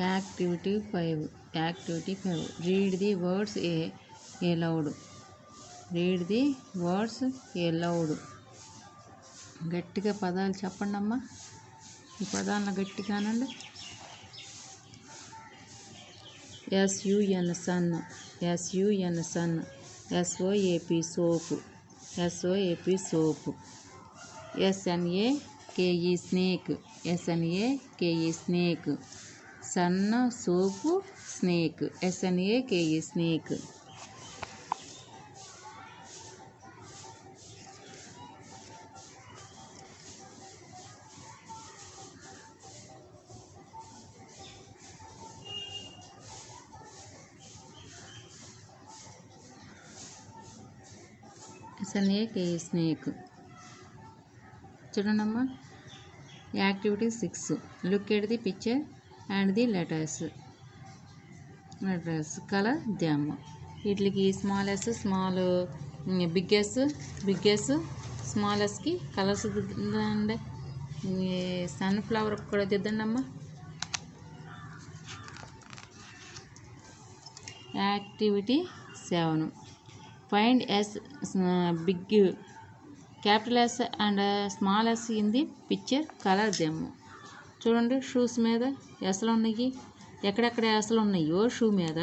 Activity 5. Activity 5. Read the words aloud. Read the words aloud. గట్టిగా పదాలు చెప్పండి అమ్మా. ఈ పదాలను గట్టిగా అనండి. SUN sun, SUN sun, SOAP soap, SOAP soap, SNAKE snake, SNAKE snake, sun soap snake, SNAKE snake. SNAKE snake. చూడండమ్మా. Activity 6. Look at the picture and the letters colour them. వీటికి small S, small, big S, small ఎస్కి colours దిద్దండి. Sunflower కూడా దిద్దండి అమ్మా. Activity 7. Find S, big, capital S and small s in the picture, color them. చూడండి, shoes మీద ఎస్లు ఉన్నాయి. ఎక్కడెక్కడ ఎస్లు ఉన్నాయో షూ మీద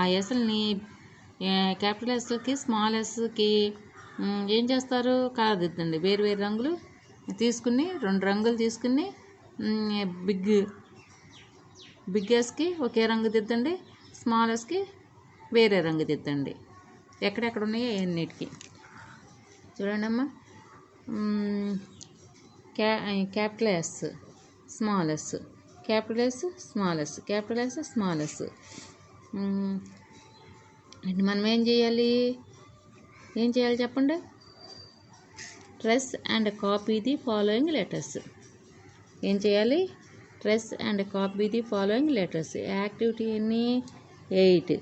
ఆ ఎస్లని క్యాపిటల్ ఎస్కి స్మాల్ ఎస్కి ఏం చేస్తారు? కలర్ దిద్దండి. వేరు వేరు రంగులు తీసుకుని 2 రంగులు తీసుకుని బిగ్ ఎస్కి ఒకే రంగు దిద్దండి, స్మాల్ ఎస్కి వేరే రంగు దిద్దండి. ఎక్కడెక్కడ ఉన్నాయో అన్నిటికీ చూడండి అమ్మా. Capital S, small S, capital S, small S, capital S, small S. మనం ఏం చేయాలి చెప్పండి? Trace and copy the following letters. ఏం చేయాలి? Trace and copy the following letters. Activity ఎన్ని? 8.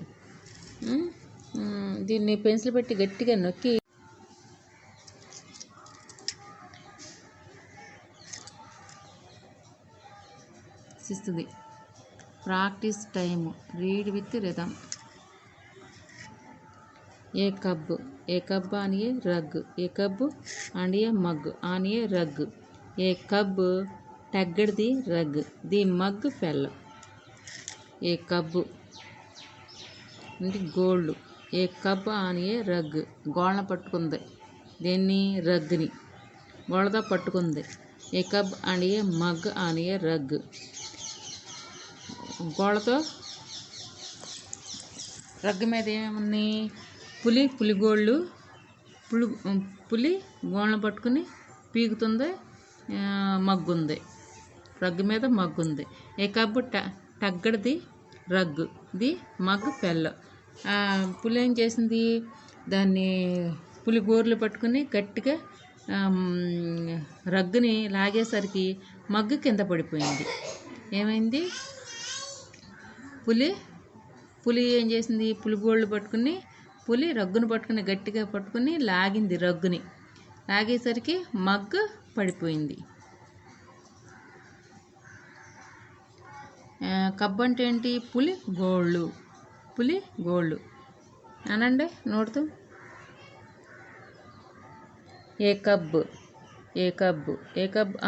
దీన్ని పెన్సిల్ పెట్టి గట్టిగా నొక్కి ఇస్తుంది. Practice time. Read with rhythm. A cub on a rug, a cub on a mug on a rug, a cub tugged the rug, the mug fell. ఏ కబ్ అంటే gold. A cub on a rug, గోళ్ళను పట్టుకుంది. దేన్ని? రగ్ని గోళ్ళతో పట్టుకుంది. A cub and a mug on a rug, గోళ్ళతో rug మీద ఏముంది? పులిగోళ్ళు. పులి గోళ్ళను పట్టుకుని పీకుతుంది. మగ్గుంది. రగ్గు మీద మగ్గుంది. ఏ cub tugged the rug, the mug ఫెల్. పులి ఏం చేసింది? దాన్ని పులి గోర్లు పట్టుకుని గట్టిగా రగ్గుని లాగేసరికి మగ్గు కింద పడిపోయింది. ఏమైంది? పులి ఏం చేసింది? పులి గోళ్ళు పట్టుకుని పులి రగ్గును పట్టుకుని గట్టిగా పట్టుకుని లాగింది. రగ్గుని లాగేసరికి మగ్గు పడిపోయింది. కబ్ అంటే ఏంటి? పులి గోళ్ళు అనండి నోడుతూ. A cub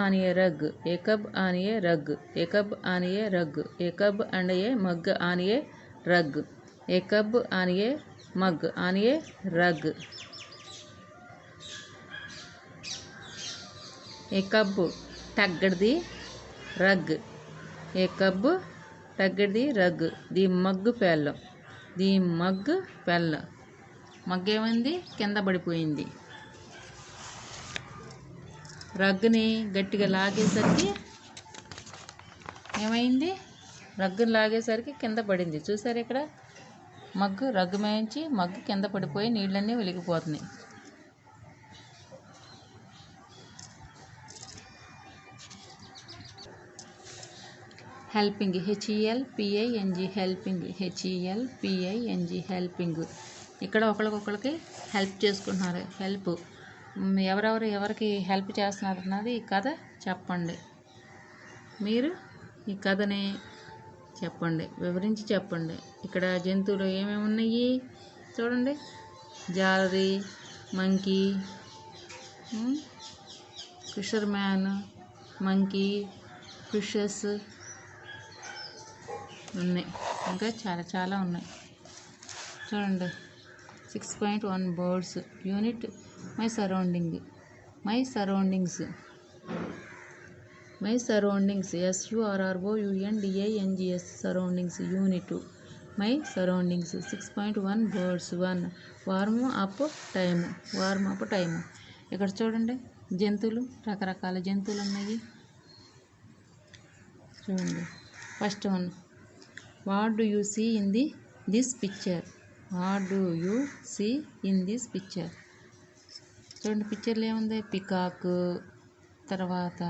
on a rug, a cub on a rug, a cub on a rug, a cub and a mug on a rug, a cub on a mug on a rug. A cub tugged the rug, a cub tugged the rug, the mug fell, the mug fell. Mug ఏమైంది? కింద పడిపోయింది. రగ్గుని గట్టిగా లాగేసరికి ఏమైంది? రగ్గుని లాగేసరికి కింద పడింది. చూసారు ఇక్కడ? Rug మేయించి mug కింద పడిపోయి నీళ్ళన్నీ వెలిగిపోతున్నాయి. Helping, HELPING, helping, HELPING, helping. ఇక్కడ ఒకరికొకరికి హెల్ప్ చేసుకుంటున్నారు. హెల్ప్ ఎవరికి హెల్ప్ చేస్తున్నారు అన్నది ఈ కథ చెప్పండి. మీరు ఈ కథని చెప్పండి, వివరించి చెప్పండి. ఇక్కడ జంతువులు ఏమేమి ఉన్నాయి చూడండి. జాలరీ, monkey, fisherman, monkey, fishes ఉన్నాయి. ఇంకా చాలా చాలా ఉన్నాయి చూడండి. 6.1 birds unit my surroundings SURROUNDINGS surroundings unit my surroundings. 6.1 birds. 1 warm up time. ఇక్కడ చూడండి జంతువులు, రకరకాల జంతువులు ఉన్నాయి చూడండి. First one, what do you see in this picture? చూడండి పిక్చర్లో ఏముంది? పికాక్, తర్వాత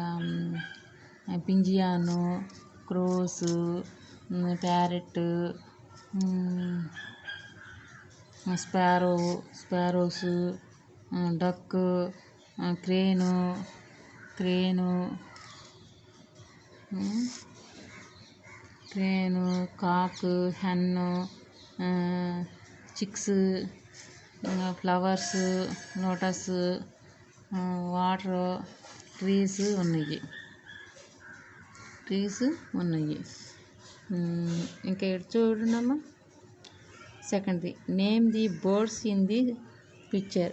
pigeon, crows, parrot, sparrows, duck, crane, cock, hen, chicks, flowers, lotus, water, trees ఉన్నాయి. ఇంకా ఇటు చూడండమ్మా. సెకండ్ది, name the birds in the picture.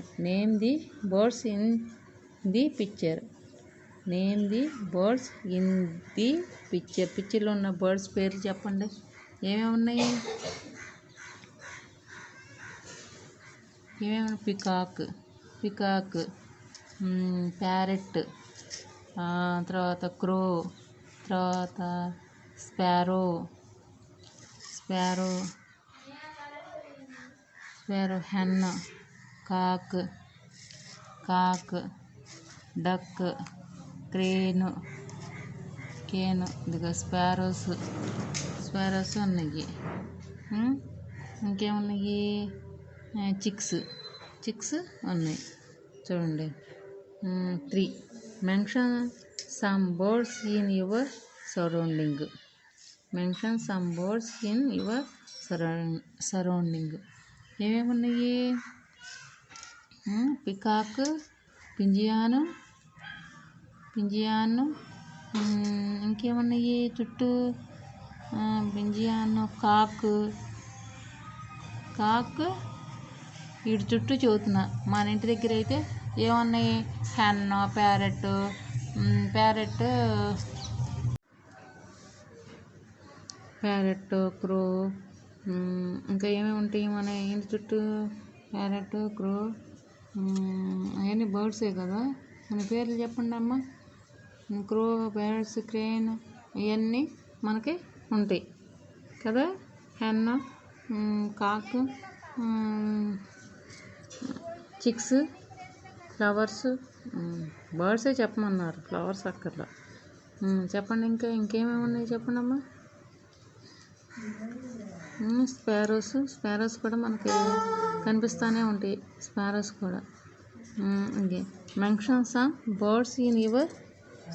పిక్చర్లో ఉన్న బర్డ్స్ పేర్లు చెప్పండి. ఏమేమి ఉన్నాయి? పికాక్, ప్యారెట్, తర్వాత క్రో, తర్వాత స్పారో, హెన్, కాక్, డక్, క్రేను, ఇదిగో స్పారోస్ ఉన్నాయి. ఇంకేమున్నాయి? చిక్స్ ఉన్నాయి చూడండి. 3, mention some birds in your surrounding. ఏమేమి ఉన్నాయి? పికాక్, పింజియాను, ఇంకేమున్నాయి చుట్టూ? పింజియాను, కాక్ వీటి చుట్టూ చెబుతున్నా. మన ఇంటి దగ్గర అయితే ఏమున్నాయి? హెన్, ప్యారెట్, క్రో, ఇంకా ఏమేమి ఉంటాయి మన ఇంటి చుట్టూ? ప్యారెట్, క్రో, అవన్నీ బర్డ్సే కదా. మన పేర్లు చెప్పండి అమ్మ. క్రో, బర్డ్స్, క్రేన్ ఇవన్నీ మనకి ఉంటాయి కదా. Hen, cock, chicks, flowers. బర్డ్సే చెప్పమన్నారు, ఫ్లవర్స్ అక్కర్లా. చెప్పండి ఇంకేమేమి ఉన్నాయి చెప్పండి అమ్మా. స్పారోస్ కూడా మనకి కనిపిస్తూనే ఉంటాయి. స్పారోస్ కూడా. ఇంకే mention some birds in your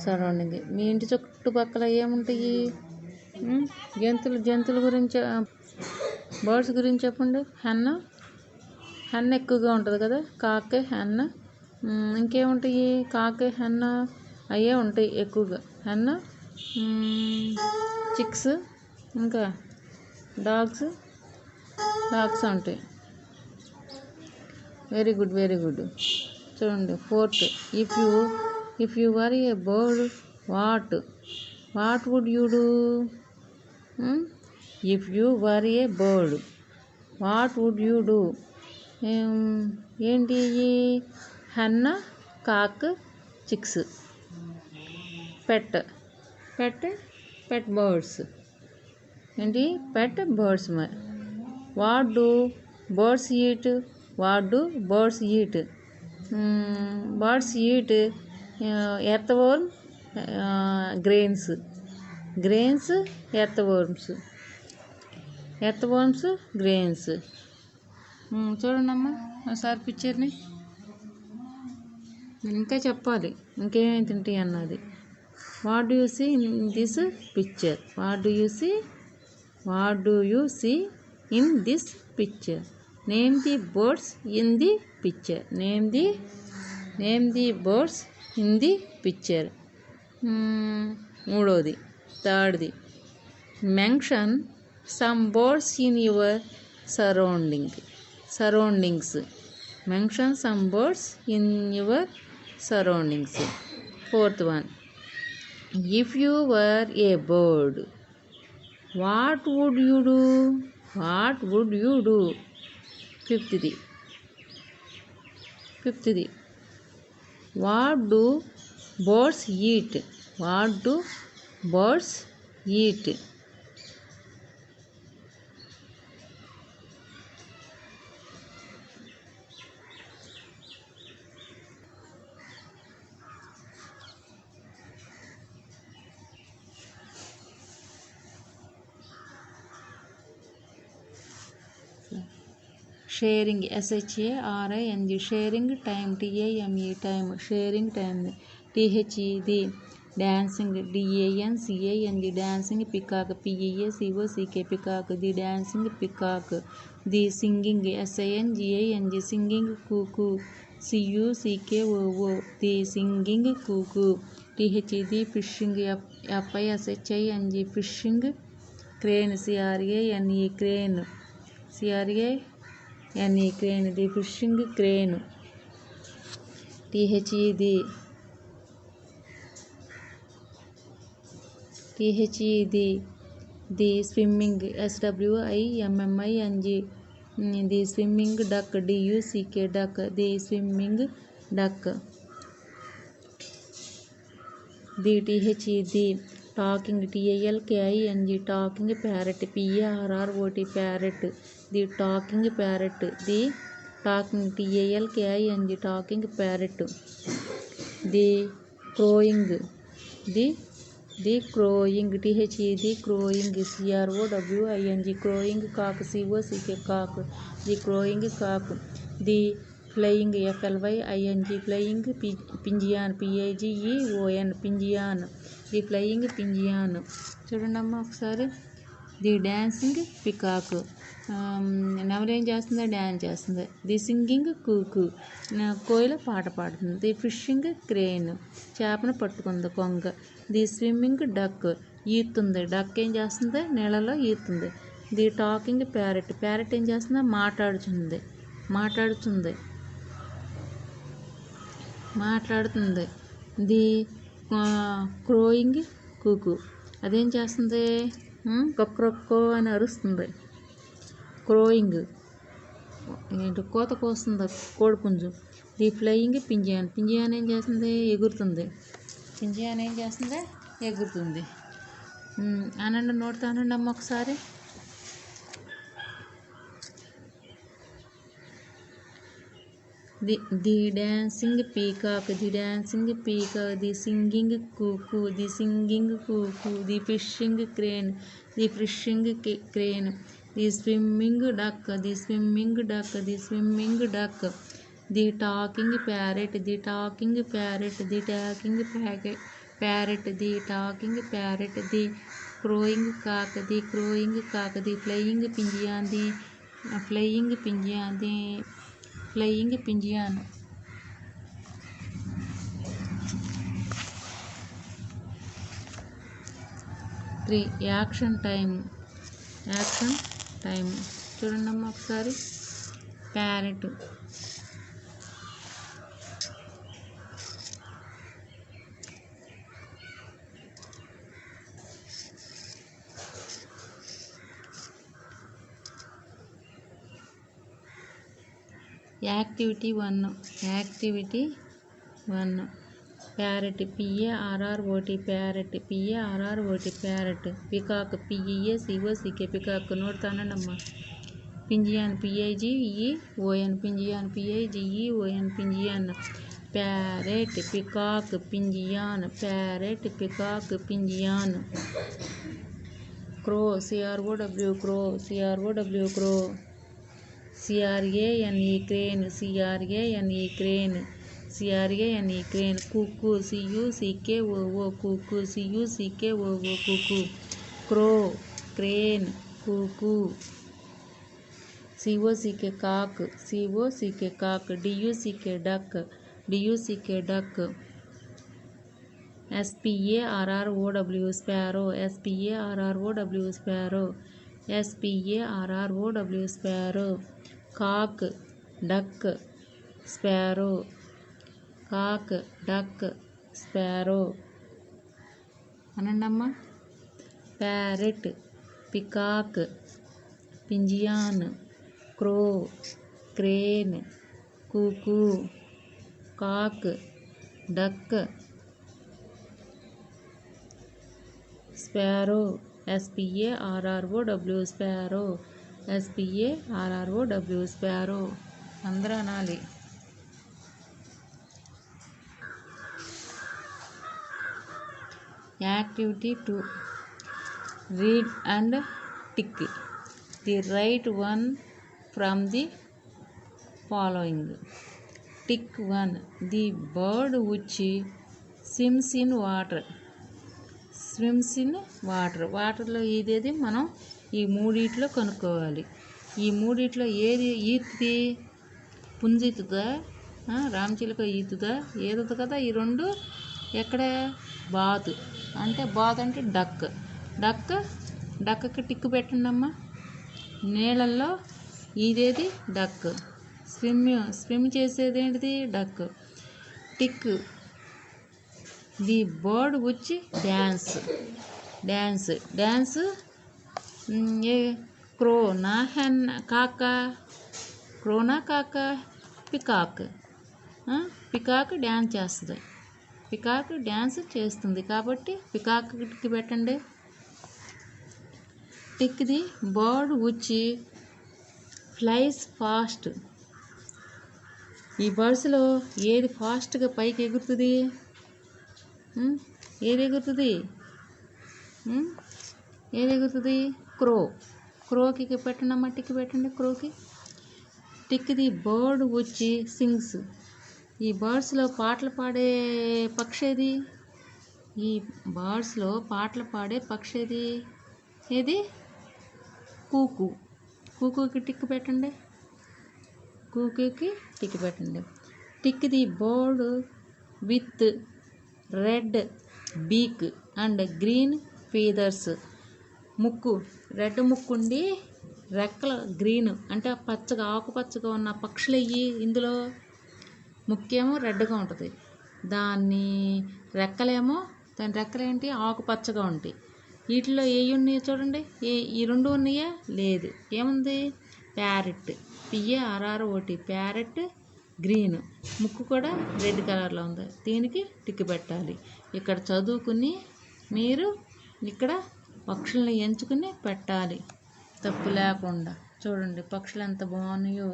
surrounding. మీ ఇంటి చుట్టుపక్కల ఏముంటాయి? జంతువుల గురించి, బర్డ్స్ గురించి చెప్పండి. హెన్ ఎక్కువగా ఉంటుంది కదా. కాక్, హెన్. ఇంకేముంటాయి? కాక్, హెన్ అవే ఉంటాయి ఎక్కువగా. హెన్, చిక్స్, ఇంకా డాగ్స్ ఉంటాయి. Very good. చూడండి 4th, if you were a bird what would you do? If you were a bird what would you do? ఏంటి? Hen, cock, chicks. Pet birds. ఏంటి? Pet birds. What do birds eat? Birds eat earthworm, grains, earthworms, grains. చూడండి అమ్మా ఒకసారి పిక్చర్ని. ఇంకా చెప్పాలి ఇంకేమేమి తింటాయి అన్నది. What do you see in this picture? What do you see in this picture? Name the birds in the picture. Name the birds in the picture. మూడోది థర్డ్ది mention some birds in your surroundings. Mention some birds in your surroundings. Fourth one, if you were a bird, what would you do? Fifthది, what do birds eat? Sharing, SHARING, sharing time, TIME, time, sharing time, THE, dancing, DANCING, dancing, peacock, PEACOCK, peacock, the dancing peacock, the singing, SINGING, singing cuckoo, CUCKOO, the singing cuckoo, THE, fishing, FISHING, fishing, crane, CRANE, crane, crane, the fishing crane, THE, the swimming, SWIMMING, the swimming duck, DUCK, duck, the swimming duck, the THE, talking, TALKING, talking parrot, PARROT, parrot, the talking parrot, the talking, TALKING, talking parrot, the crowing, the crowing, THE, crowing, CROWING, crowing cock, COCK, cock, the crowing cock, the flying, FLYING, flying pigeon, PIGEON, pigeon, the flying pigeon. చూడండి అమ్మ ఒకసారి. The dancing peacock, నెమలి ఏం చేస్తుంది? Dance చేస్తుంది. The singing కూకు, కోయిల పాట పాడుతుంది. ది ఫిషింగ్ క్రేన్, చేపను పట్టుకుంది కొంగ. ది స్విమ్మింగ్ డక్, ఈతుంది. డక్ ఏం చేస్తుంది? నీళ్ళలో ఈతుంది. ది టాకింగ్ ప్యారెట్, ప్యారెట్ ఏం చేస్తుంది? మాట్లాడుతుంది. ది క్రోయింగ్ కుకు, అదేం చేస్తుంది? కొక్కొక్కో అని అరుస్తుంది. క్రోయింగ్ ఏంటి? కోత కోస్తుంది కోడిపుంజు. ది ఫ్లయింగ్ పింజియాన్, పింజియాన్ ఏం చేస్తుంది? ఎగురుతుంది. అనండి, నోటితో అనండి అమ్మ ఒకసారి. The dancing peacock, the dancing peacock, the singing cuckoo, the singing cuckoo, the fishing crane, the fishing crane, the swimming duck, the swimming duck, the swimming duck, the talking parrot, the talking parrot, the talking parrot, the talking parrot, the crowing cock, the crowing cock, the flying pigeon, the flying pigeon, the flying pigeon. Action time. చూడండి అమ్మ ఒకసారి. Parrot, activity 1, parrot, PARROT, parrot, PARROT, parrot. Peacock, PEACOCK, peacock. నోడుతానండమ్మా. Pigeon, PIGEON, pigeon, PIGEON, pigeon. Parrot, peacock, pigeon, parrot, peacock, pigeon. Crow, CROW, crow, CROW, CRANE, crane, CRANE, crane. Cuckoo, CUCKOO, cuckoo, CUCKOO, cuckoo. Crow, crane, cuckoo. COCK cock, COCK cock. DUCK duck, DUCK duck. SPARROW sparrow, SPARROW sparrow, SPARROW sparrow. Cock, duck, sparrow, cock, duck, sparrow అనండమ్మా. Parrot, peacock, pigeon, crow, crane, cuckoo, cock, duck, sparrow, SPARROW sparrow, SPARROW sparrow. అందరూ అనాలి. Activity 2. Read and tick the right one from the following. Tick 1. The bird which swims in water. Swims in water. వాటర్లో ఏదేది మనం ఈ మూడిట్లో కనుక్కోవాలి. ఈ మూడిట్లో ఏది ఈతుది? పుంజితుదా, రామచిలుక ఈతుదా, ఏదుతుంది కదా. ఈ రెండు ఎక్కడ? బాతు అంటే బాత్ అంటే డక్. డక్కి టిక్కు పెట్టండి అమ్మా. నీళ్ళల్లో ఇదేది? డక్. స్విమ్ చేసేది ఏంటిది? Duck. Tick. The bird which dance క్రోనా, హెన్, కాక. క్రోనా, కాక. పికాక్ డ్యాన్స్ చేస్తుంది. పికాక్ డ్యాన్స్ చేస్తుంది కాబట్టి పికాక్ టిక్ పెట్టండి. Tick the bird which flies fast. ఈ బర్డ్స్లో ఏది ఫాస్ట్గా పైకి ఎగురుతుంది? ఏది ఎగురుతుంది? క్రోకి పెట్టండి అమ్మ. టిక్ పెట్టండి క్రోకి. Tick the bird which sings. ఈ బర్డ్స్లో పాటలు పాడే పక్షి ఏది? ఈ బర్డ్స్లో పాటలు పాడే పక్షి ఏది? ఏది? కూకు. కూకుకి టిక్ పెట్టండి. కూకుకి టిక్ పెట్టండి. Tick the bird with red beak and green feathers. ముక్కు, రెడ్ ముక్కు ఉండి రెక్కలు గ్రీన్ అంటే పచ్చగా ఆకుపచ్చగా ఉన్న పక్షులు అయ్యి. ఇందులో ముక్కేమో రెడ్గా ఉంటుంది, దాని రెక్కలేంటి ఆకుపచ్చగా ఉంటాయి. వీటిలో ఏవి ఉన్నాయి చూడండి. ఈ రెండు ఉన్నాయా? లేదు. ఏముంది? ప్యారెట్, PARROT, ప్యారెట్ గ్రీన్, ముక్కు కూడా రెడ్ కలర్లో ఉంది. దీనికి టిక్ పెట్టాలి. ఇక్కడ చదువుకుని మీరు ఇక్కడ పక్షులను ఎంచుకుని పెట్టాలి తప్పు లేకుండా. చూడండి పక్షులు ఎంత బాగున్నాయో.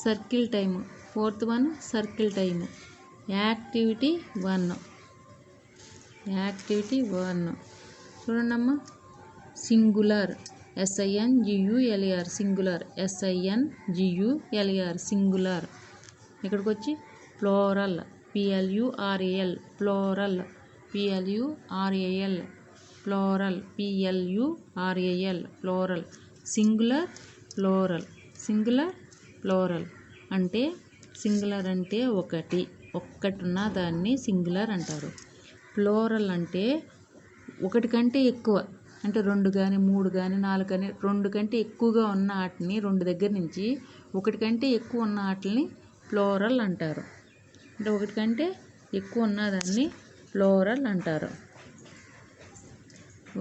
Circle time. 4th one circle time. Activity 1. చూడండమ్మా. Singular, SINGULAR, singular, SINGULAR, singular. ఇక్కడికి వచ్చి plural, PLURAL, plural, PLURAL, plural, PLURAL, plural. Singular, plural. అంటే సింగులర్ అంటే ఒక్కటున్న దాన్ని సింగులర్ అంటారు. ప్లోరల్ అంటే ఒకటి కంటే ఎక్కువ, అంటే 2 కానీ 3 కానీ 4 కానీ 2 కంటే ఎక్కువగా ఉన్న వాటిని, 2 దగ్గర నుంచి 1 కంటే ఎక్కువ ఉన్న వాటిని ప్లోరల్ అంటారు. అంటే 1 కంటే ఎక్కువ ఉన్నదాన్ని ప్లోరల్ అంటారు.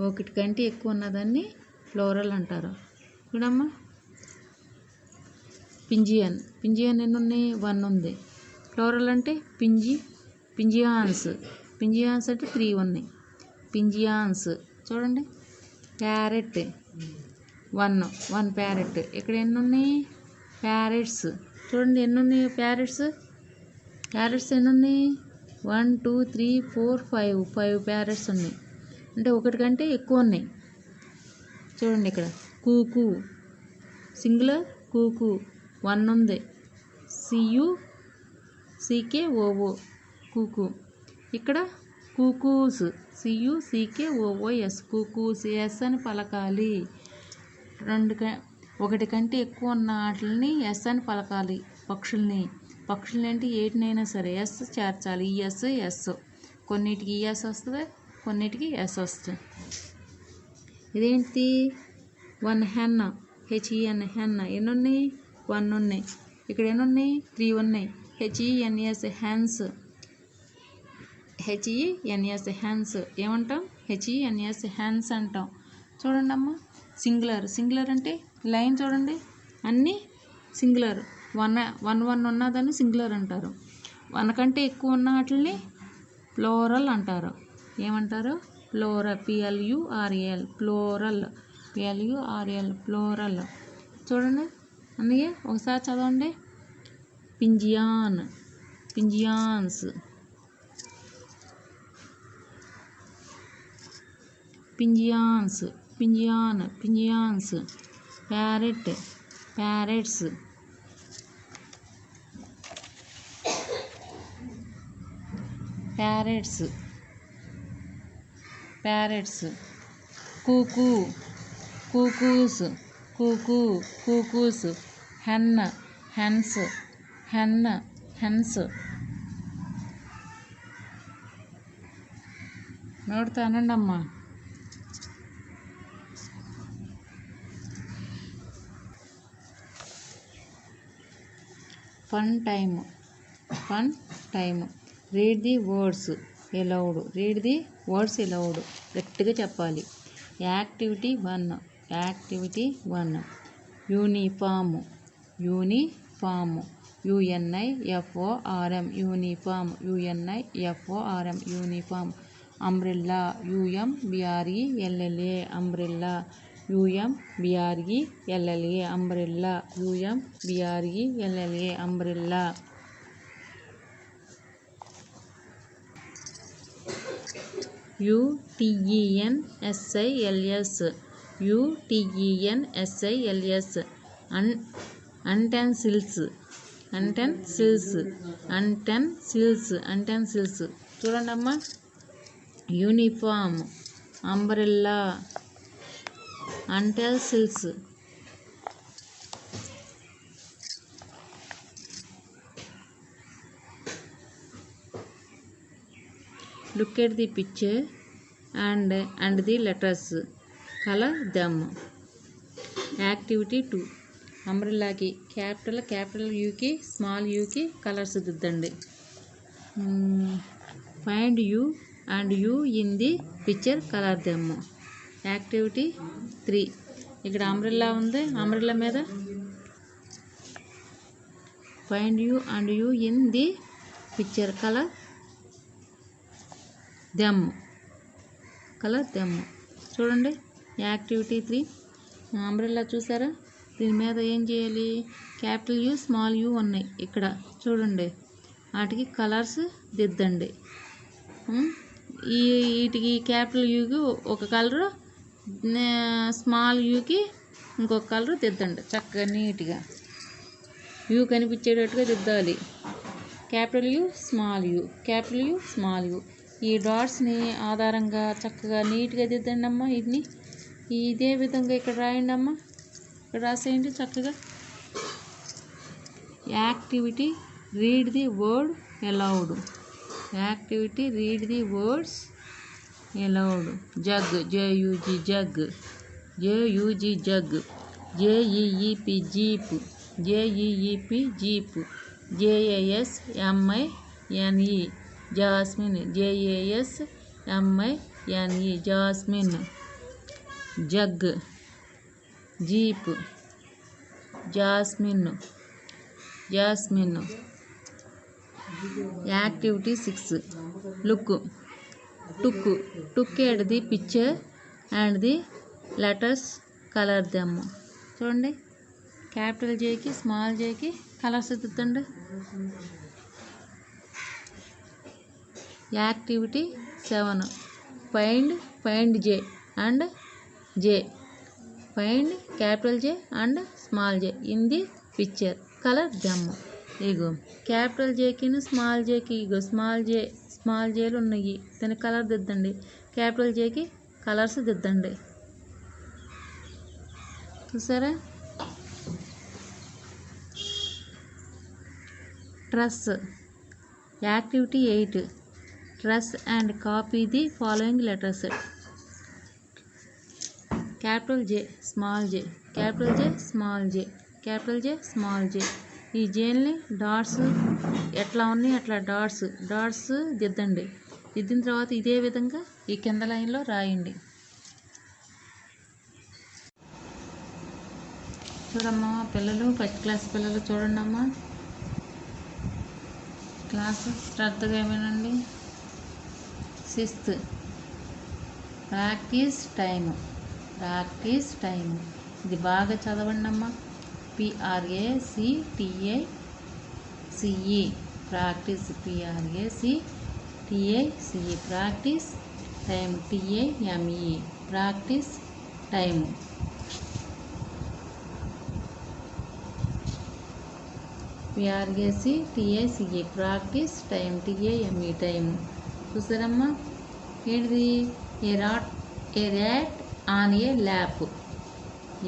1 కంటే ఎక్కువ ఉన్నదాన్ని ప్లోరల్ అంటారు. చూడమ్మా. పింజియన్ ఎన్ని ఉన్నాయి? 1 ఉంది. ప్లోరల్ అంటే పింజియాన్స్ అంటే 3 ఉన్నాయి. పింజియాన్స్. చూడండి. Parrot 1 parrot. ఇక్కడ ఎన్ని ఉన్నాయి? ప్యారెట్స్. చూడండి ఎన్ని ఉన్నాయి ప్యారెట్స్ ఎన్ని ఉన్నాయి? 1 2 3 4 5 ప్యారెట్స్ ఉన్నాయి. అంటే 1 కంటే ఎక్కువ ఉన్నాయి. చూడండి ఇక్కడ కూకు, సింగులర్ కూకు 1 ఉంది. CUCKOO కూకు. ఇక్కడ కుకూస్, CUCKOOS, కుకూస్. ఎస్ అని పలకాలి. ఒకటి కంటే ఎక్కువ ఉన్న వాటిని ఎస్ అని పలకాలి. పక్షుల్ని అంటే ఏటినైనా సరే ఎస్ చేర్చాలి. ఎస్. కొన్నిటికి ఎస్ వస్తుంది, కొన్నిటికి ఎస్ వస్తుంది. ఇదేంటి? 1 హెన్, HEN హెన్. ఎన్ని ఉన్నాయి? 1 ఉన్నాయి. ఇక్కడ ఎన్ని ఉన్నాయి? 3 ఉన్నాయి. HENS hence. HENS హెన్స్ ఏమంటాం? HENS హెన్స్ అంటాం. చూడండి అమ్మ, సింగులర్ అంటే లైన్ చూడండి, అన్నీ సింగులర్. 1 ఉన్నదాన్ని సింగులర్ అంటారు. 1 కంటే ఎక్కువ ఉన్న వాటిని ప్లోరల్ అంటారు. ఏమంటారు? ప్లోరల్. PLURAL plural. చూడండి అన్నయ్య, ఒకసారి చదవండి. పింజియాన్స్, పింజియాన్స్. ప్యారెట్స్. కుకూస్. హెన్స్. నోటితో అనండి అమ్మా. Fun time. Read the words allowed. గట్టిగా చెప్పాలి. Activity 1. Uniform. UNIFORM. Uniform. Umbrella. UMBRELLA. Umbrella. Umbrella. UTENSILS. అంటెన్సిల్స్. చూడండి అమ్మా, uniform, umbrella, అంటెన్సిల్స్. Look at the picture and the letters. Color them. Activity 2. అంబ్రెల్లాకి క్యాపిటల్ యూకి స్మాల్ యూకి కలర్స్ దిద్దండి. Find U and U in the picture, colour them. Activity 3. ఇక్కడ umbrella ఉంది, umbrella మీద find U and U in the picture, colour them. చూడండి activity 3. Umbrella చూసారా? దీని మీద ఏం చేయాలి? క్యాపిటల్ యూ స్మాల్ యూ ఉన్నాయి ఇక్కడ చూడండి, వాటికి కలర్స్ దిద్దండి. వీటికి క్యాపిటల్ యూకి ఒక కలరు, స్మాల్ యూకి ఇంకొక కలరు దిద్దండి. చక్కగా నీట్గా యూ కనిపించేటట్టుగా దిద్దాలి. Capital U small U. ఈ డాట్స్ని ఆధారంగా చక్కగా నీట్గా దిద్దండి అమ్మ. వీటిని ఇదే విధంగా ఇక్కడ రాయండి అమ్మ. ఇక్కడ రాసేయండి చక్కగా. Activity read the word aloud. Jug. Jug. JEEP jeep. JASMINE jasmine. Jasmine. Jug, jeep, jasmine. Activity 6. Look at the picture and the letters, colour them. చూడండి, క్యాపిటల్ జేకి స్మాల్ జేకి కలర్స్ దిద్దండి. Activity 7. Find J and J. Find capital J and small J in the picture, colour them. ఇగో capital జేకి small జేకి ఇగో small జేలు ఉన్నాయి. దాని కలర్ దిద్దండి. క్యాపిటల్ జేకి కలర్స్ దిద్దండి. చూసారా? Trace activity 8 trace and copy the following letters. Capital J, small J, capital J, small J, capital J, small J. ఈ జేల్ని డాట్స్ ఎట్లా ఉన్నాయి అట్లా డాట్స్ దిద్దండి. దిద్దిన తర్వాత ఇదే విధంగా ఈ కింద లైన్లో రాయండి. చూడమ్మా పిల్లలు, ఫస్ట్ క్లాస్ పిల్లలు చూడండి అమ్మా. క్లాసు శ్రద్ధగా వినండి. 6th practice time. ఇది బాగా చదవండి అమ్మా. PRACTICE practice. PRACTICE practice time. TIME practice time. PRACTICE practice time. TIME time. చూసారమ్మా ఏంటిది? A rat on a lap.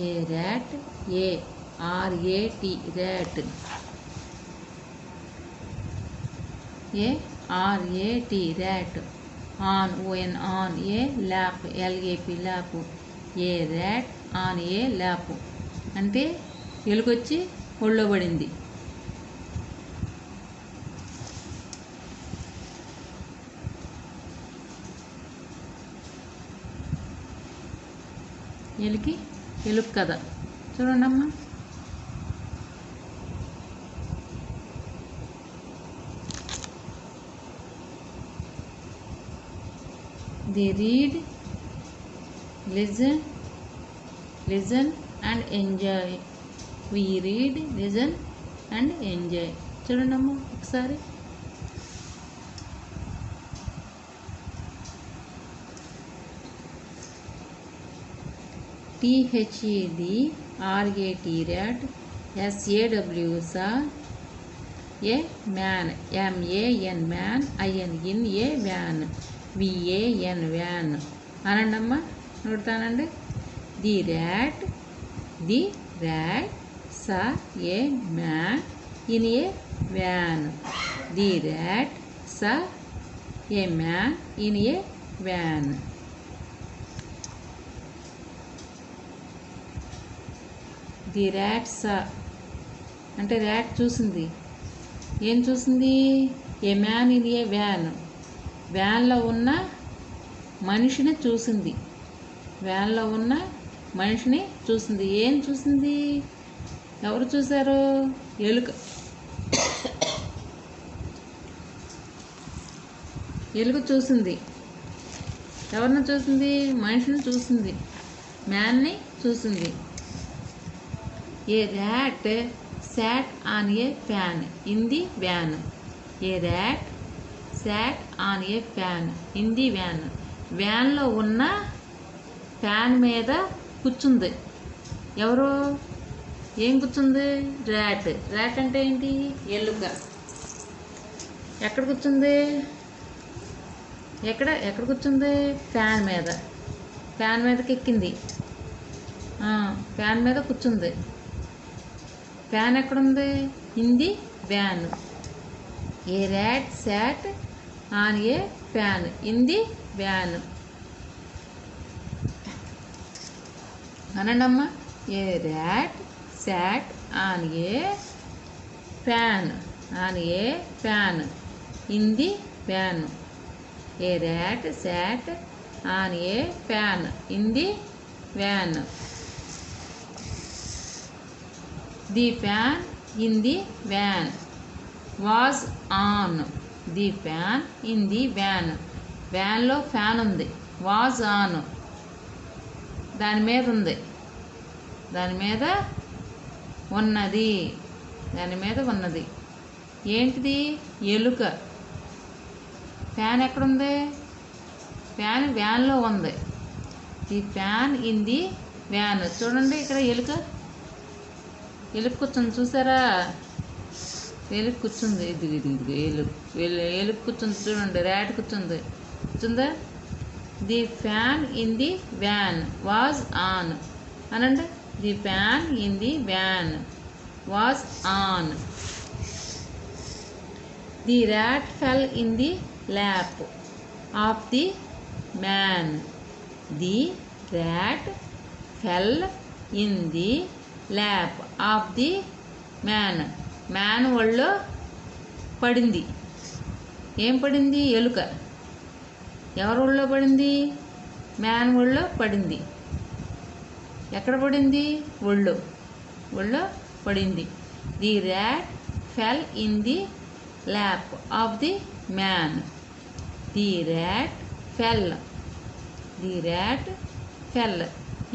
A rat, ARAT rat. ARAT rat. On ON a lap LAP lap. A rat on a lap అంటే ఎలుకొచ్చి ఒళ్ళో పడింది. ఎలుక కథ చూడండి అమ్మా. They read, listen and enjoy. We read, listen and enjoy. చూడండి అమ్మా ఒకసారి. THED RAT rat. SAW saw. A man, MAN man, IN in a van, VAN van అనండి అమ్మా. నోడతానండి. The rat saw a man in a van. The rat saw a man in a van. The rat saw అంటే rat చూసింది. ఏం చూసింది? A man in a van. వ్యాన్లో ఉన్న మనిషిని చూసింది. వ్యాన్లో ఉన్న మనిషిని చూసింది. ఏం చూసింది? ఎవరు చూశారు? ఎలుక. ఎలుక చూసింది. ఎవరిని చూసింది? మనిషిని చూసింది. మ్యాన్ని చూసింది. ఏ rat sat on a fan in the van. A rat sat on a fan in the van. వ్యాన్లో ఉన్న ఫ్యాన్ మీద కూర్చుంది. ఎవరు? ఏం కూర్చుంది? ర్యాట్. ర్యాట్ అంటే ఏంటి? ఎలుక. ఎక్కడ కూర్చుంది? ఎక్కడ కూర్చుంది? ఫ్యాన్ మీద. ఫ్యాన్ మీదకి ఎక్కింది. ఫ్యాన్ మీద కూర్చుంది. ఫ్యాన్ ఎక్కడుంది? In the van. A rat sat on a fan in the van అనండమ్మా. A rat sat on a fan in the van. A rat sat on a fan in the van. The fan in the van was on. The fan in the van. వ్యాన్లో fan ఉంది. Was on దాని మీద ఉంది. దాని మీద ఉన్నది. ఏంటిది? ఎలుక. ఫ్యాన్ ఎక్కడుంది? ఫ్యాన్ వ్యాన్లో ఉంది. The fan in the van. చూడండి ఇక్కడ ఎలుక కూర్చొని చూసారా? ఏలుగు కూర్చుంది, ఇది ఏలుగు కూర్చుంది చూడండి, ర్యాట్ కూర్చుంది, కూర్చుందా. The fan in the van was on అనండి. The fan in the van was on. The rat fell in the lap of the man. The rat fell in the lap of the man. Man ఒళ్ళో పడింది. ఏం పడింది? ఎలుక. ఎవరి ఒళ్ళో పడింది? Man ఒళ్ళో పడింది. ఎక్కడ పడింది? ఒళ్ళో పడింది. The rat fell in the lap of the man. The rat fell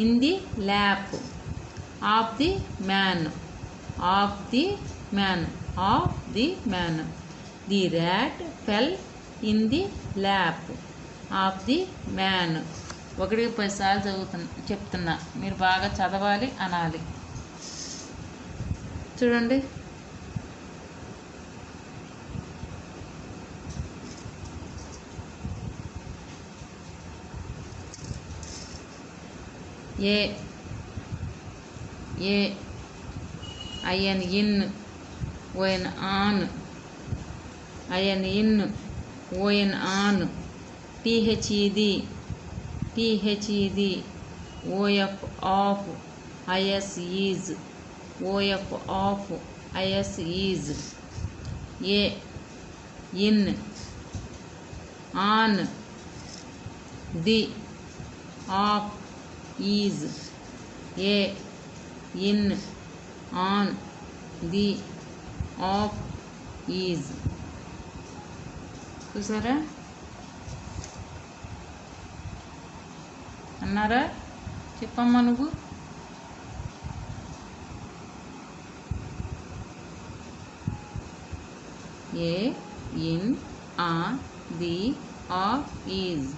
in the lap of the man. The rat fell in the lap of the man. 1-10 సార్లు చెప్తున్నా, మీరు బాగా చదవాలి, అనాలి. చూడండి. A I N in, O N on, I N in, O N on. T H E the, O F of, I S is, O F of, I S is. A in, on, the, of, is. A in, on, the, of, is. చూసారా? అన్నారా? చెప్పమ్మా నువ్వు. A in, on, the, of, is.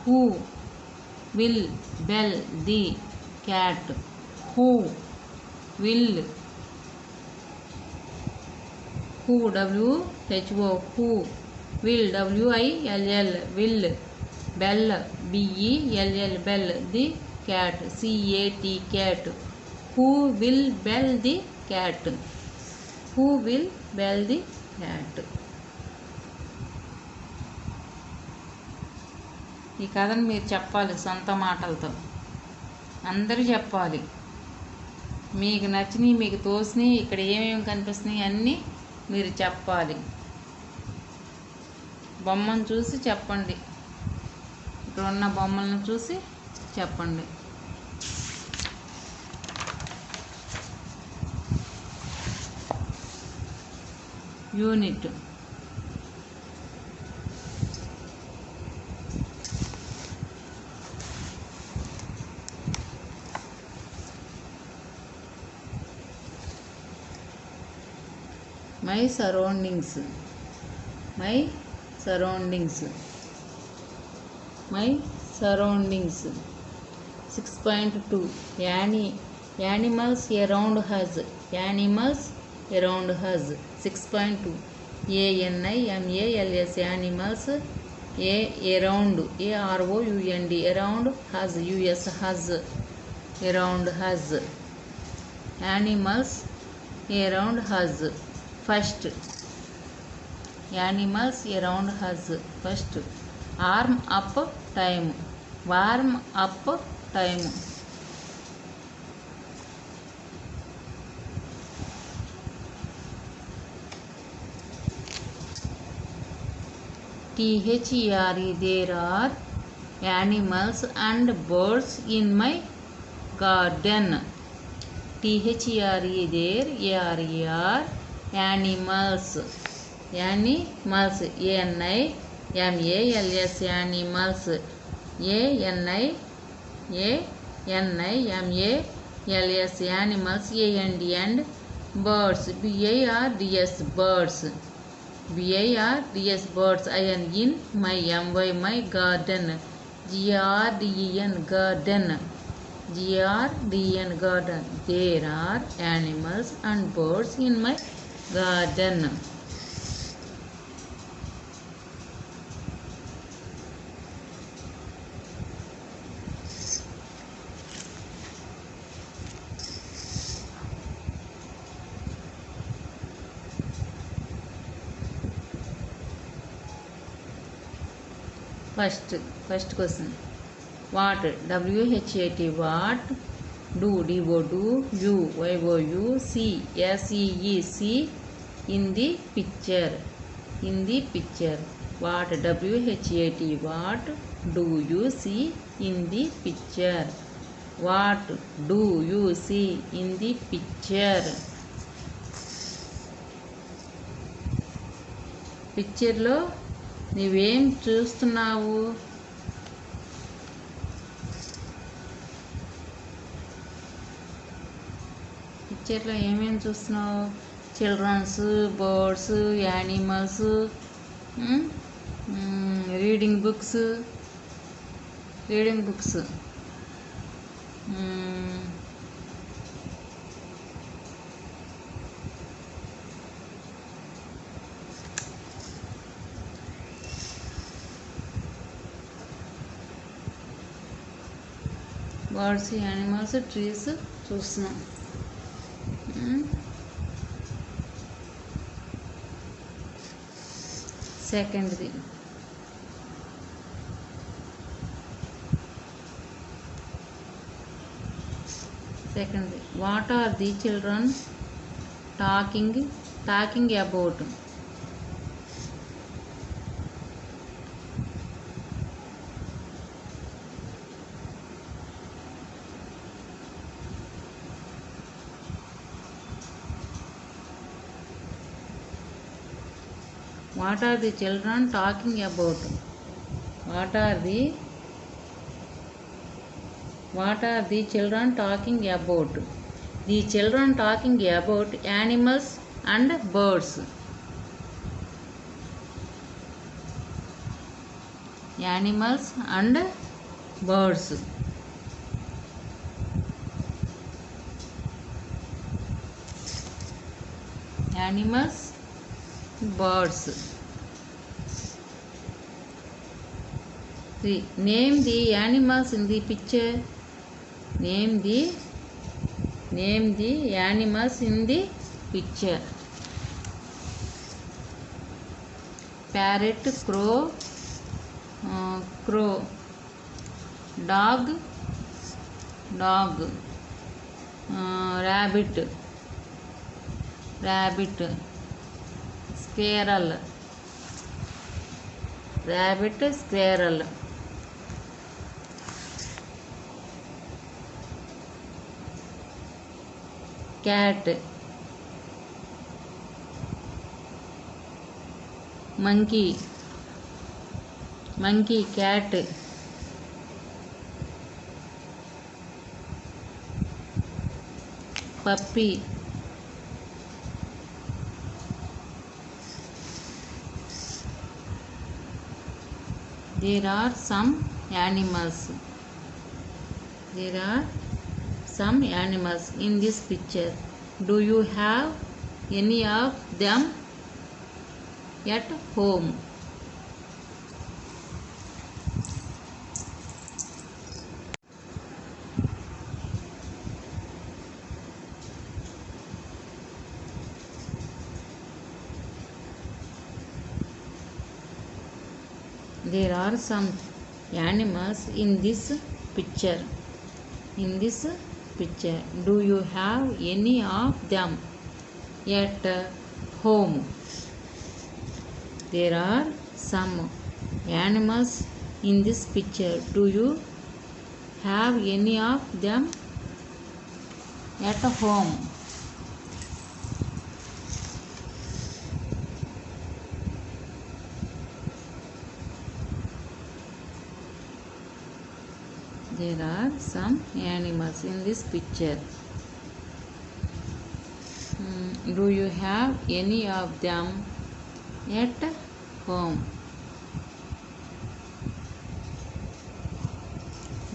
Who will bell the cat? Who will, W-H-O, who will, W-I-L-L, will, bell, B-E-L-L, bell, the cat, C-A-T, cat. Who will bell the cat? Who will bell the cat? ఈ కథను మీరు చెప్పాలి సొంత మాటలతో. అందరూ చెప్పాలి. మీకు నచ్చినవి, మీకు తోసినవి, ఇక్కడ ఏమేమి కనిపిస్తున్నాయి అన్నీ మీరు చెప్పాలి. బొమ్మను చూసి చెప్పండి. ఇక్కడ ఉన్న బొమ్మలను చూసి చెప్పండి. Unit my surroundings 6.2 animals around us 6.2 animals animals around around around us us around us animals around us. First, animals around us. First, warm up time. THERE, there are animals and birds in my garden. THERE, there are animals, animals, ANIMALS, animals, ANIMALS, animals, and birds, BIRDS, birds. BIRDS birds in my my garden. GRDEN garden. GRDN garden. There are animals and birds in my garden. First question. What? WHAT. What? Do. Do. You. You. See. See. In the picture. In the picture. What? WHAT. What do you see in the picture? What do you see in the picture? పిక్చర్లో నువ్వేం చూస్తున్నావు? పిక్చర్లో ఏమేమి చూస్తున్నావు? Children's, birds, animals, reading books, birds, animals, trees చూస్తున్నాం. సెకండ్ది what are the children talking about? What are the children talking about? What are the children talking about? The children talking about animals and birds. Animals and birds. Animals, birds. Name the animals in the picture. Name the animals in the picture. Parrot, crow, dog, rabbit, squirrel, cat, monkey, cat, puppy, there are some animals in this picture. Do you have any of them at home? There are some animals in this picture. Do you have any of them at home? There are some animals in this picture. Do you have any of them at home? There are some animals in this picture. Do you have any of them at home.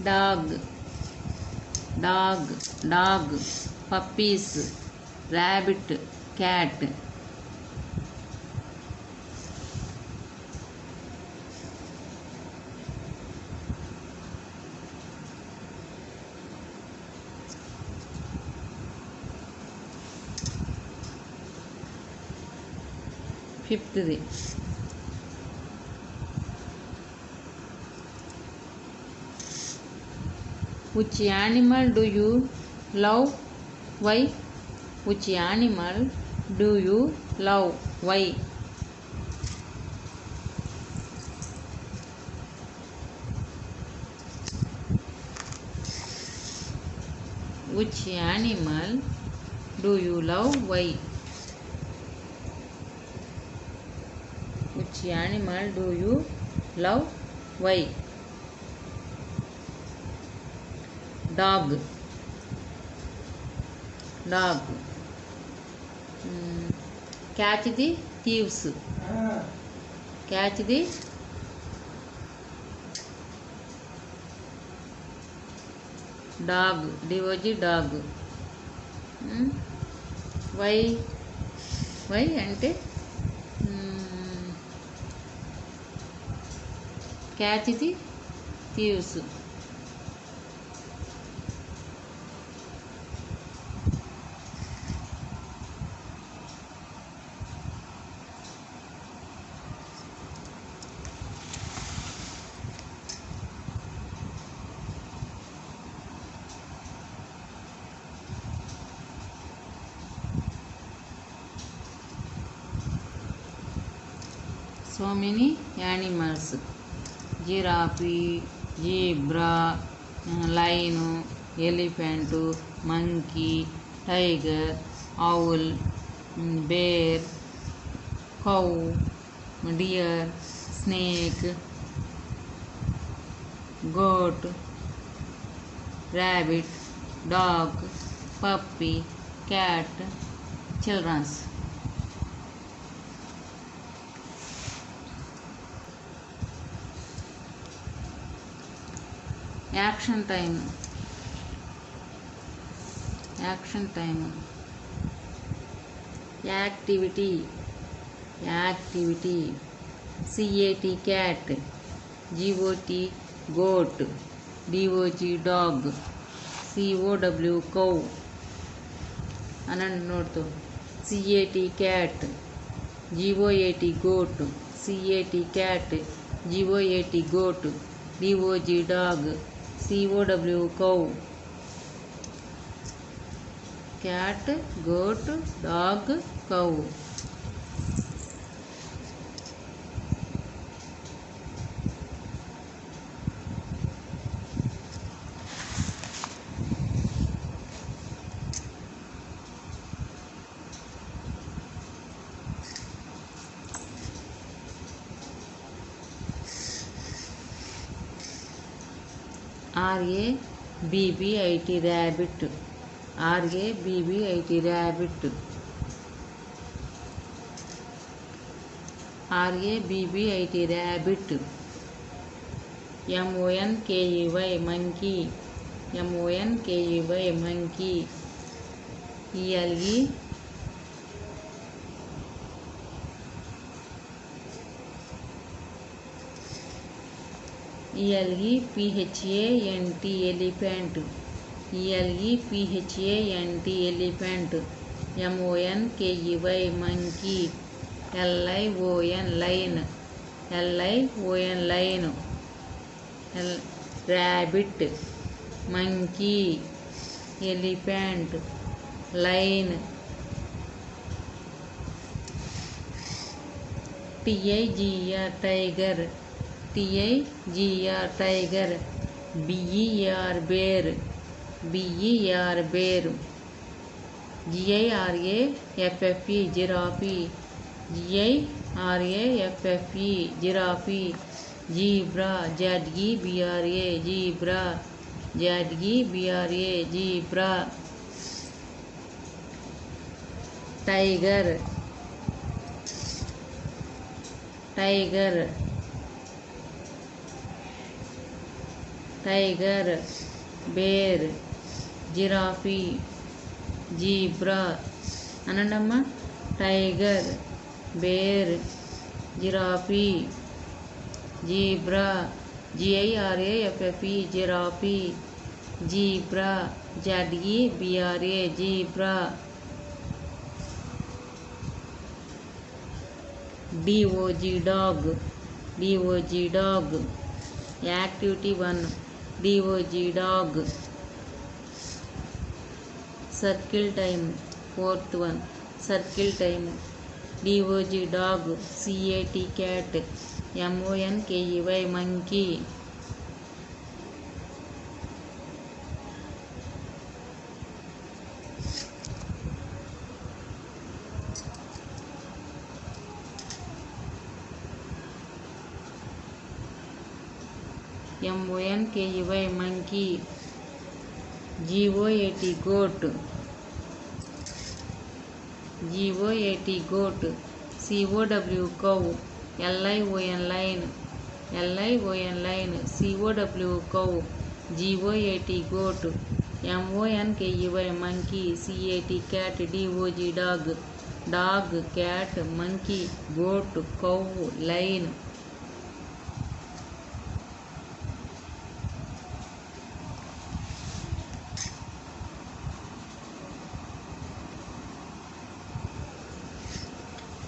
Dog, dog, dog. Puppies, rabbit, cat. Fifth, which animal do you love? Why? Which animal do you love? Why? Which animal do you love? Why? Which animal do you love? Why? Dog, dog. Catch the thieves. Catch the dog. D-O-G, dog. Why? Why అంటే catch the thieves. So many animals: giraffe, zebra, lion, elephant, monkey, tiger, owl, bear, cow, deer, snake, goat, rabbit, dog, puppy, cat. Children's. Action time. Action time. Activity. Activity. CAT, cat. GOT, goat. DOG, dog. COW, cow. Anand note. CAT, cat. GOAT, goat. CAT, cat. GOAT, goat. DOG, dog. COW, cow. Cat, goat, dog, cow. RABBIT, rabbit. RABBIT, rabbit. RABBIT, rabbit. MONKEY, monkey. MONKEY, monkey. ELEPHANT, elephant. ELEPHANT, elephant. MONKEY, monkey. LION, lion. LION, lion. Rabbit, monkey, elephant, lion. TIGR, tiger. TIGR, tiger. BER, bear. BER, bear. GIRAFFE, giraffe. GIRAFFE, giraffe. Zebra, ZEBRA, zebra. ZEBRA, zebra. Tiger, tiger, tiger, bear, giraffe, zebra. అనండమ్మా, tiger, bear, giraffe, zebra, GIRAFFE, giraffe, zebra, ZEBRA, zebra, DOG, dog, DOG, dog. Activity 1, DOG, dog. Circle time, fourth one, circle time. DOG, dog, CAT, cat, MONKEY, monkey. MONKEY, monkey. GOAT, goat, GOAT, goat. COW, cow. LION, lion, LION, lion. COW, cow. GOAT, goat. MONKEY, monkey. CAT, cat. DOG, dog, dog, cat, monkey, goat, cow, lion.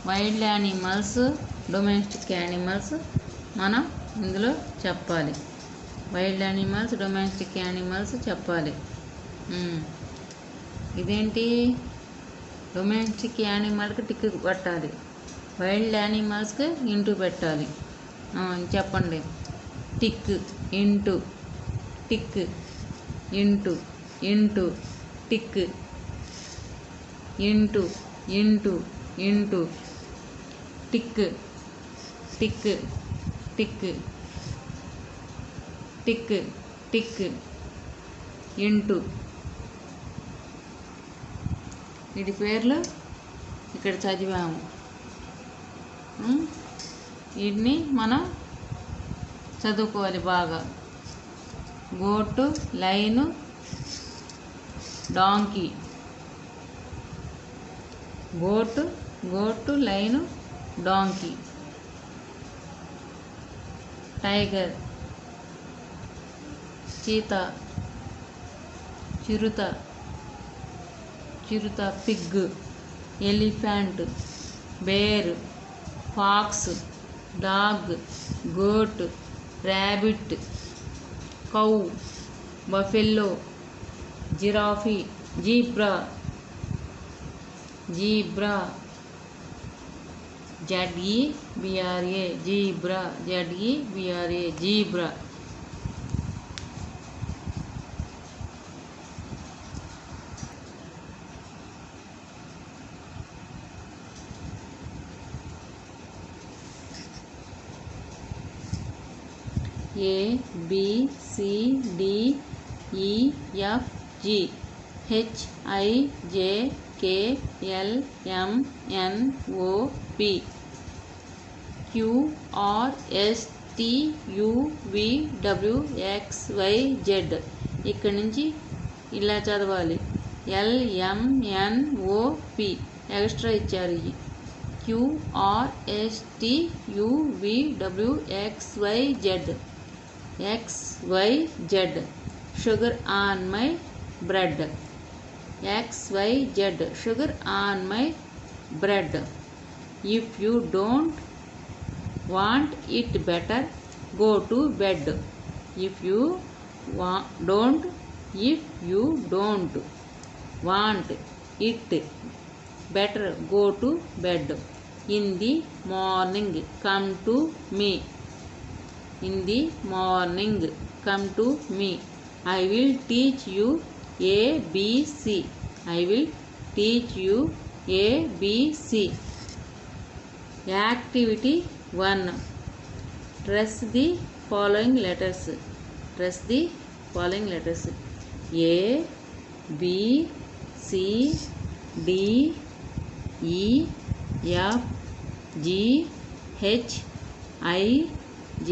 Wild animals, domestic animals మనం ఇందులో చెప్పాలి. Wild animals, domestic animals చెప్పాలి. ఇదేంటి, domestic యానిమల్కి tick పెట్టాలి, wild యానిమల్స్కి into పెట్టాలి. చెప్పండి. Tick, into, tick, into, into, tick, into, into, into, tick, tick, tick, tick, tick, into. వీటి పేర్లు ఇక్కడ చదివాము. వీటిని మనం చదువుకోవాలి బాగా. Goat, lion, donkey. Goat, goat, lion, donkey. Tiger, cheetah, చిరుత, చిరుత, pig, elephant, bear, fox, dog, goat, rabbit, cow, buffalo, giraffe, zebra, zebra, ZEBRA, zebra, ZEBRA, zebra. ABCDEFG HIJKLMNOP QRSTUVWXYZ. ఇక్కడి నుంచి ఇలా చదవాలి. LMNOP ఎక్స్ట్రా ఇచ్చారు. QRSTUVWXYZ, XYZ. sugar on my bread, XYZ. sugar on my bread. If you don't want it better, go to bed. If you don't want it better, go to bed. In the morning, come to me. In the morning, come to me. I will teach you ABC. I will teach you ABC. Activity 1. Trace the following letters. Trace the following letters. A, B, C, D, E, F, G, H, I J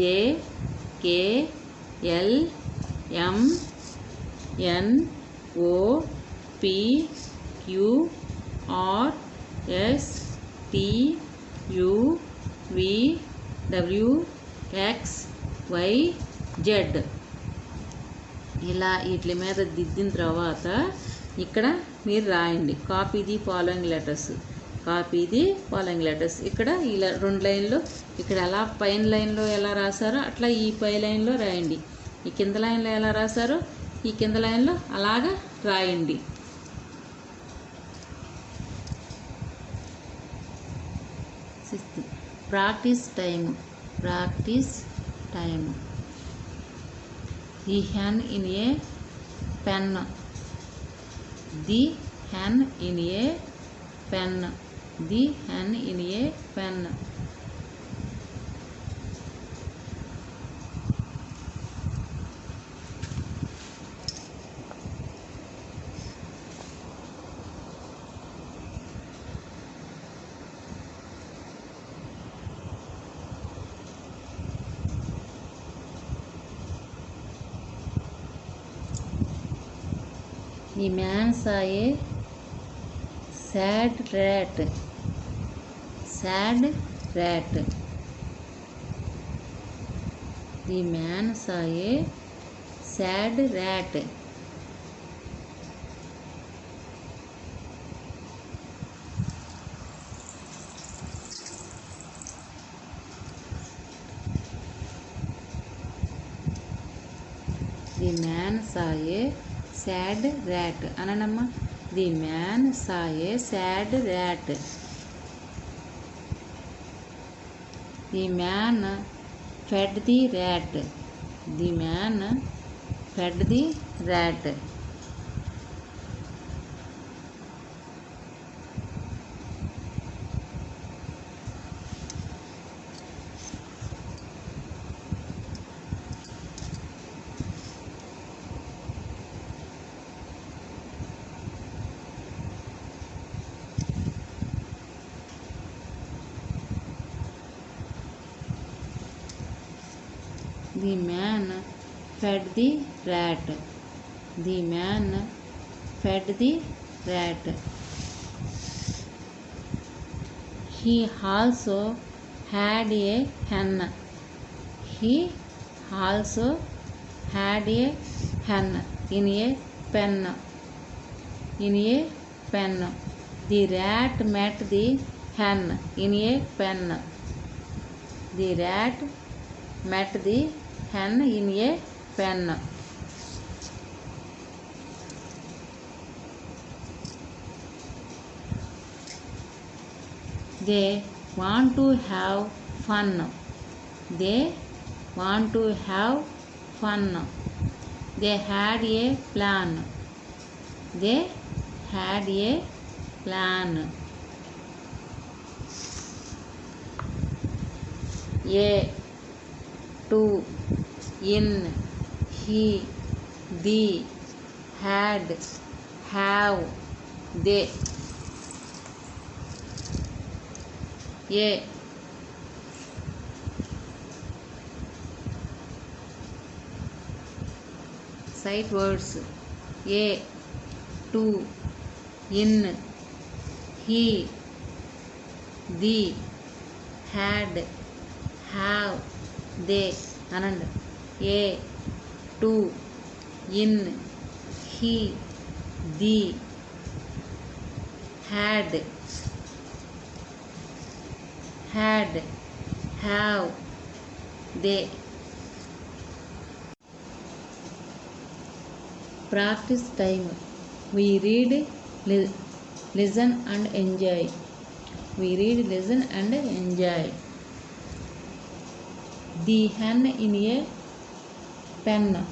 K L M N O P Q R S T U V W X Y Z. ఇలా వీటి మీద దిద్దిన తర్వాత ఇక్కడ మీరు రాయండి copy the following letters. Copy the following letters. ఇక్కడ ఇలా 2 లైన్లు ఇక్కడ ఎలా పైన లైన్లో ఎలా రాశారో అట్లా ఈ పై లైన్లో రాయండి. ఈ కింద లైన్లో ఎలా రాశారో ఈ కింద లైన్లో అలాగా రాయండి. Practice time. The hen in a pen. The hen in a pen. The hen in a pen. The man saw a sad rat. Sad rat. The man saw a sad rat. The man saw a sad rat. Ananamma. The man saw a sad rat. The man fed the rat. The man fed the rat. The man fed the rat. The man fed the rat. He also had a hen. He also had a hen in a pen. In a pen. The rat met the hen in a pen. The rat met the hen in a pen. They want to have fun. They want to have fun. They had a plan. They had a plan. A to in he the had have they. A sight words. A to in he the had have they. Anand. A to in he the had have they. Practice time. We read, listen and enjoy. We read, listen and enjoy. The hen in a pen.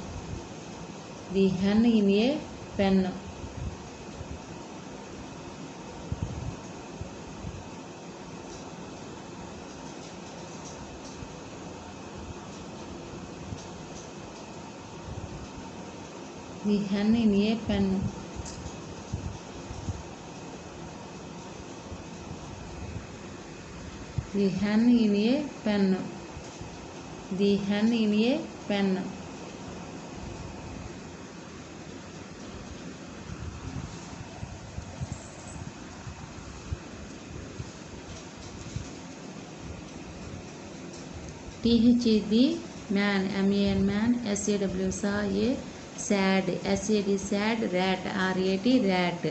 The hen in a pen. The hen in a pen. The hen in a pen. The hen in a pen. TH is the man, MAN man, SAW saw a sad, SAD sad, rat, RAT rat.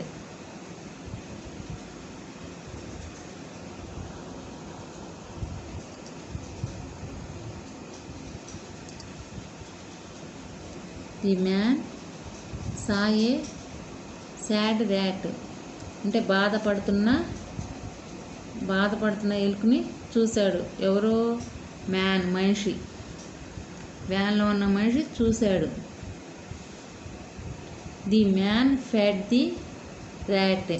The man saw a sad rat. అంటే బాధపడుతున్న ఎలుకని చూశాడు. ఎవరో man, మనిషి, వ్యాన్లో ఉన్న మనిషి చూశాడు. The man fed the rat.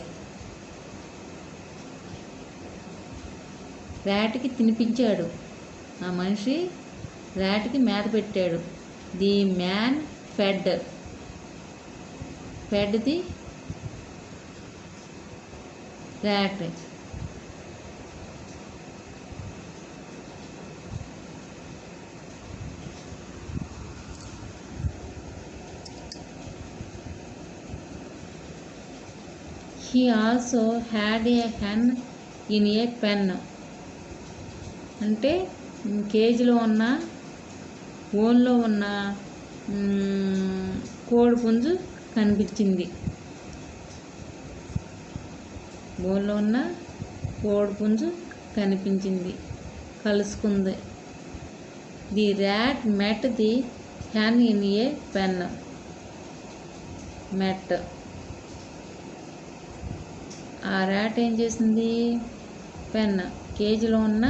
ర్యాట్కి తినిపించాడు. ఆ మనిషి ర్యాట్కి మేత పెట్టాడు. The man fed the rat. He also had a hen in a pen. అంటే కేజీలో ఉన్న ఓన్లో ఉన్న కోడిపుంజు కనిపించింది. ఓన్లో ఉన్న కోడిపుంజు కనిపించింది, కలుసుకుంది. The rat met the hen in a pen. Met. ఆ ర్యాట్ ఏం చేసింది? పెన్, కేజీలో ఉన్న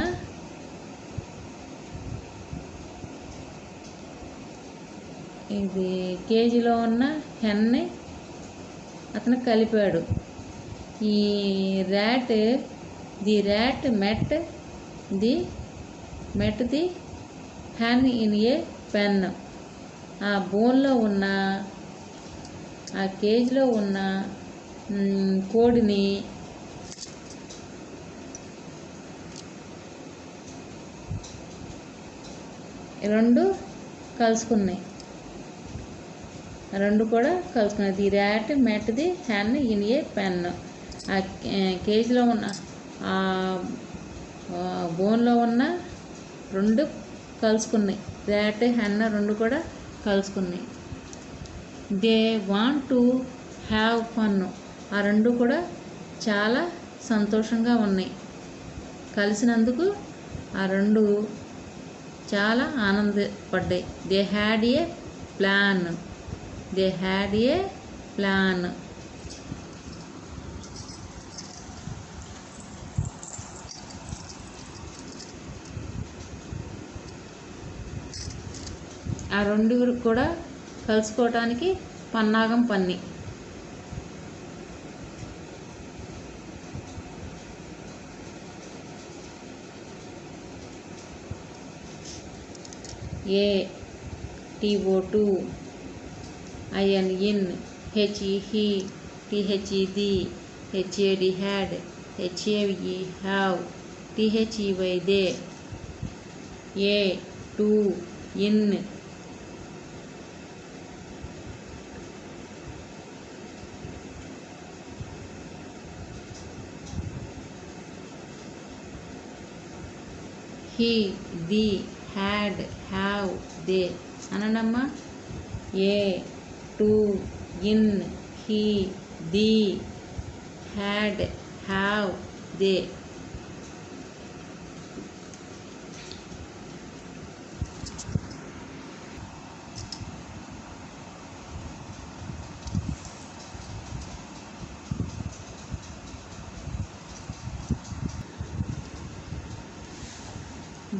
కేజీలో ఉన్న హెన్ని అతను కలిపాడు. ఈ rat, the rat met the hen in a pen. ఆ బోన్లో ఉన్న, ఆ కేజీలో ఉన్న కోడిని రెండు కలుసుకున్నాయి. The rat met the hen in a pen. ఆ కేజీలో ఉన్న, ఆ బోన్లో ఉన్న రెండు కలుసుకున్నాయి. ర్యాట్, hen రెండు కూడా కలుసుకున్నాయి. They want to have fun. ఆ రెండు కూడా చాలా సంతోషంగా ఉన్నాయి. కలిసినందుకు ఆ రెండు చాలా ఆనందపడ్డాయి. They had a plan. ఆ రెండు కూడా కలుసుకోవటానికి పన్నాగం పన్ని. A TO2 IN in, HE he, THE the, HAD had, HAVE have, THEY they. A to in. He, the, had, have, they. అనండమ్మా. A to in, he, the, had, have, they.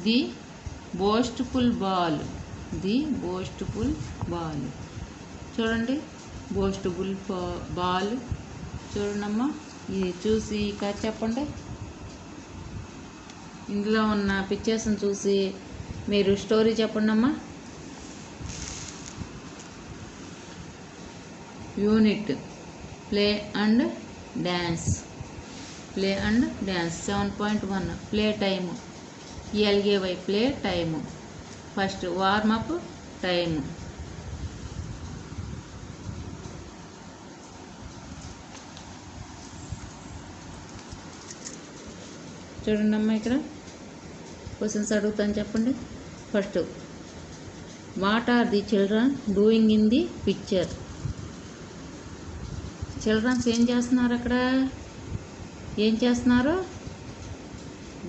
The boastful ball. చూడండి, boastful ball. చూడండమ్మా, ఇది చూసి ఇంకా చెప్పండి. ఇందులో ఉన్న పిక్చర్స్ని చూసి మీరు స్టోరీ చెప్పండి అమ్మా. Unit play and dance. 7.1 play time. ELGY play time. First warmup time. చూడండి అమ్మా, ఇక్కడ క్వశ్చన్స్ అడుగుతాను, చెప్పండి. First, what are the children doing in the picture? Childrens ఏం చేస్తున్నారు అక్కడ? ఏం చేస్తున్నారు?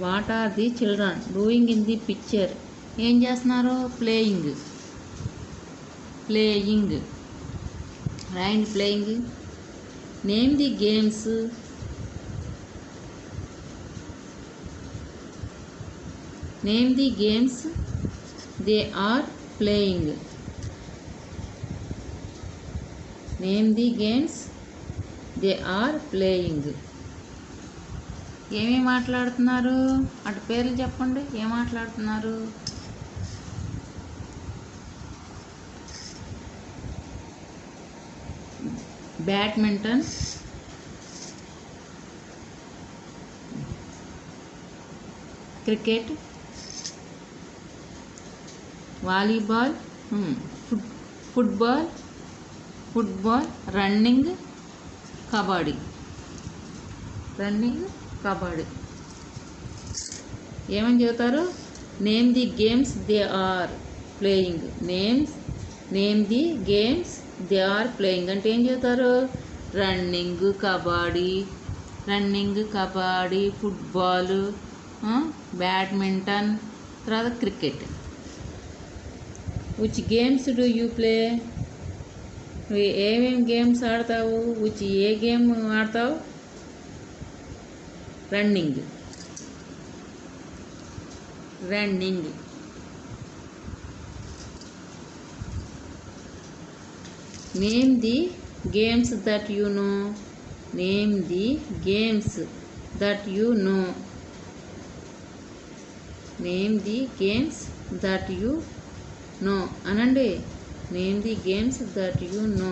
What are the children doing in the picture? ఏం చేస్తున్నారు? Playing. Playing. Right, playing. Name the games. Name the games they are playing. Name the games they are playing. ఏమేమి మాట్లాడుతున్నారు? అటు పేర్లు చెప్పండి. ఏం మాట్లాడుతున్నారు? Badminton, cricket, volleyball, football, running, kabaddi. Running, kabaddi. ఏమని చెబుతారు? Name the games they are playing. Name the games they are playing అంటే ఏం చెబుతారు? రన్నింగ్, కబడ్డీ, ఫుట్బాల్, బ్యాడ్మింటన్, తర్వాత cricket. Which games do you play? నువ్వు ఏమేమి గేమ్స్ ఆడతావు? ఏ గేమ్ ఆడతావు? Running. Name the games that you know. Name the games that you know. Name the games that you know అనండి. Name the games that you no.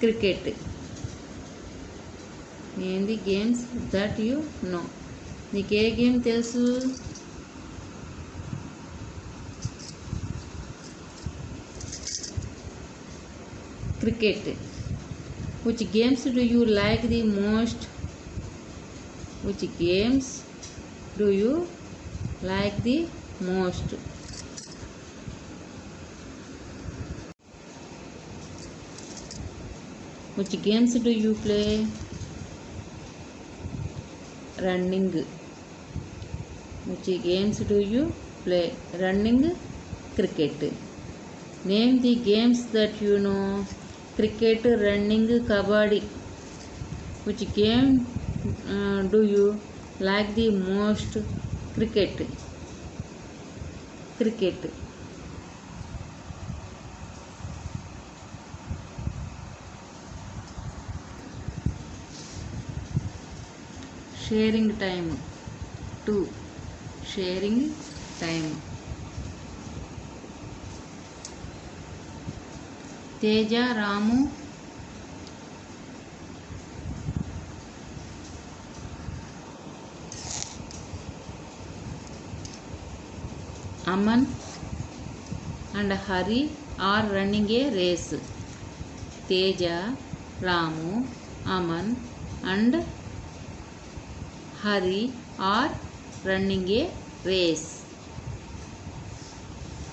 Cricket. Name the games that you no. నీకు ఏ game తెలుసు? Cricket. Which games do you like the most? Which games do you like the most? Which games do you play? Running. Which games do you play? Running, cricket. Name the games that you know. Cricket, running, kabaddi. Which game do you like the most? Cricket. Sharing time. 2. Sharing time. Teja, Ramu, Aman and Hari are running a race. Teja, Ramu, Aman and Hari are running a race.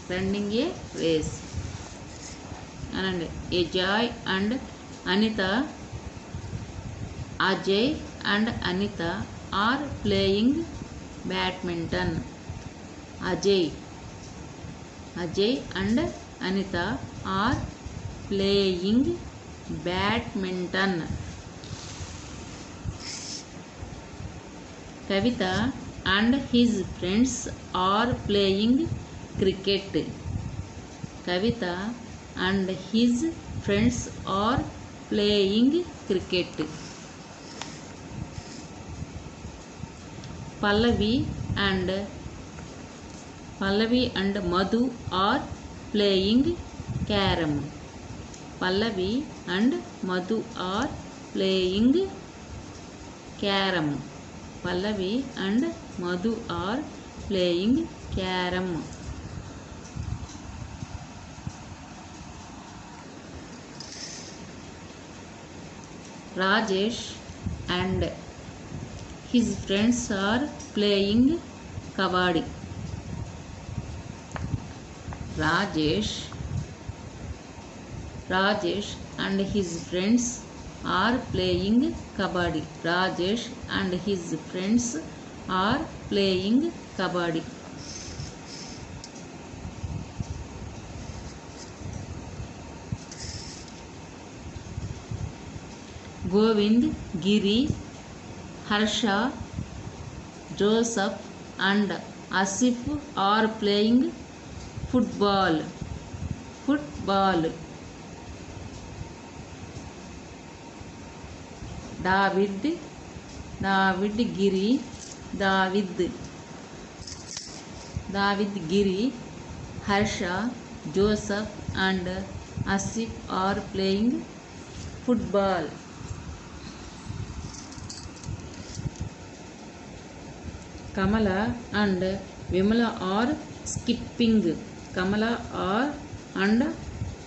And Ajay and Anita, Ajay and Anita are playing badminton. Ajay and Anita are playing badminton. Kavita and his friends are playing cricket. Kavita and his friends are playing cricket. Pallavi and Madhu are playing carom. Pallavi and Madhu are playing carom. Pallavi and Madhu are playing carom. Rajesh and his friends are playing kabaddi. Rajesh and his friends are playing kabaddi. Rajesh and his friends are playing kabaddi. Govind, Giri, Harsha, Joseph and Asif are playing football. David, Giri, Harsha, Joseph and Asif are playing football. Kamala and Vimala are skipping. Kamala and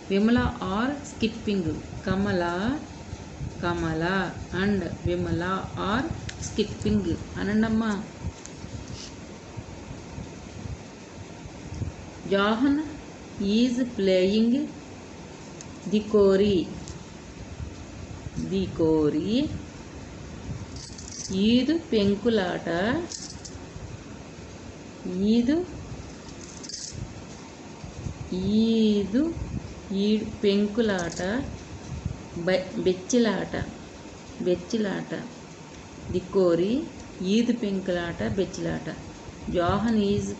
Vimala are skipping. Kamala and Vimala are skipping. Anandamma. Johan is playing Dikori. Eid Penkulata. పెంకులాట బెచ్చిలాట దికోరి ఈద్ పెంకులాట బెచ్చిలాట. Johan is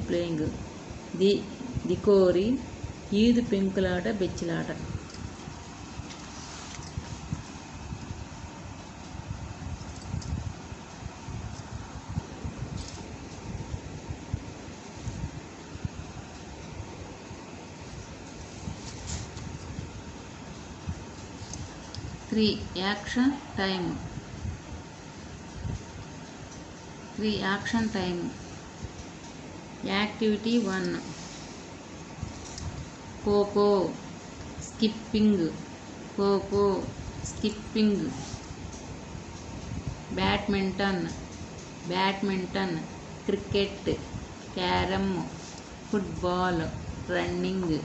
playing దికోరి ఈద్ పెంకులాట బెచ్చిలాట. Action time. Activity 1. Coco skipping. Badminton, cricket, carom, football, running.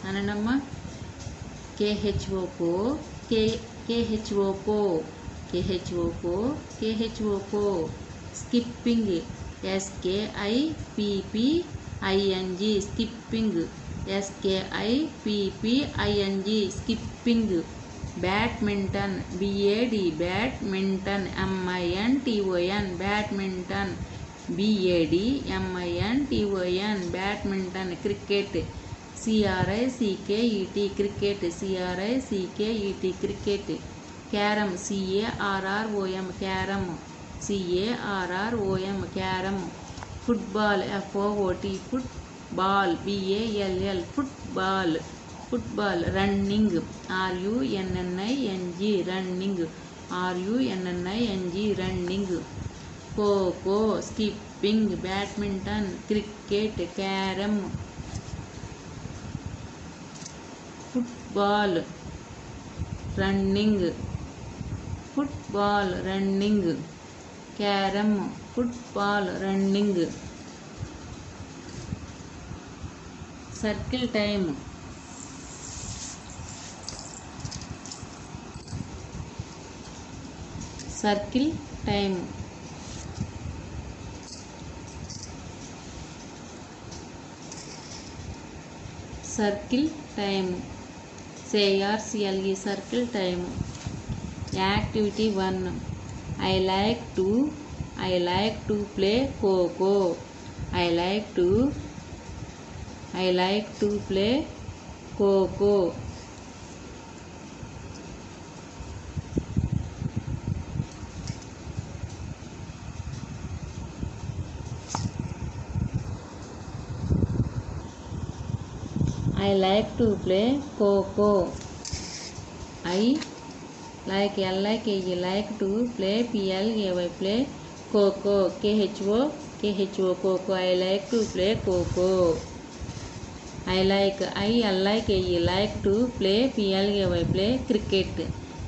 Anandamma. KHOCO, skipping, skipping, skipping. Badminton, badminton, badminton, badminton. Cricket, cricket, cricket. Carom, carrom, carom. Football, football, football. Running, running. Coco, skipping, badminton, cricket, carom. Football, running. Carom, football, running. Circle time. Circle time. CRCLE, circle time. Activity 1. I like to play Coco. I like to play Coco. I like to play Coco. I like to play play Coco, Kho, Coco. I like to play Coco. I like to play play cricket.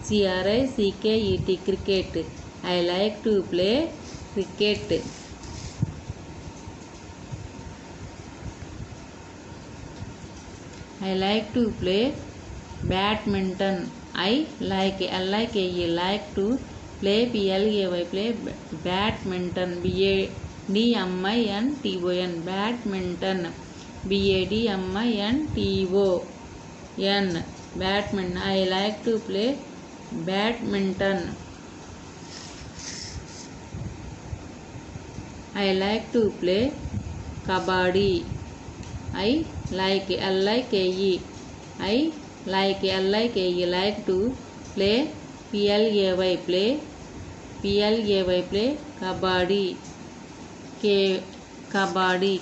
Cricket, cricket. I like to play cricket. I like to play badminton. I like to play play badminton. Badminton. Badminton. Badminton. Badminton. I like to play badminton. I like to play kabaddi. I like to play play kabaddi. Kabaddi kabaddi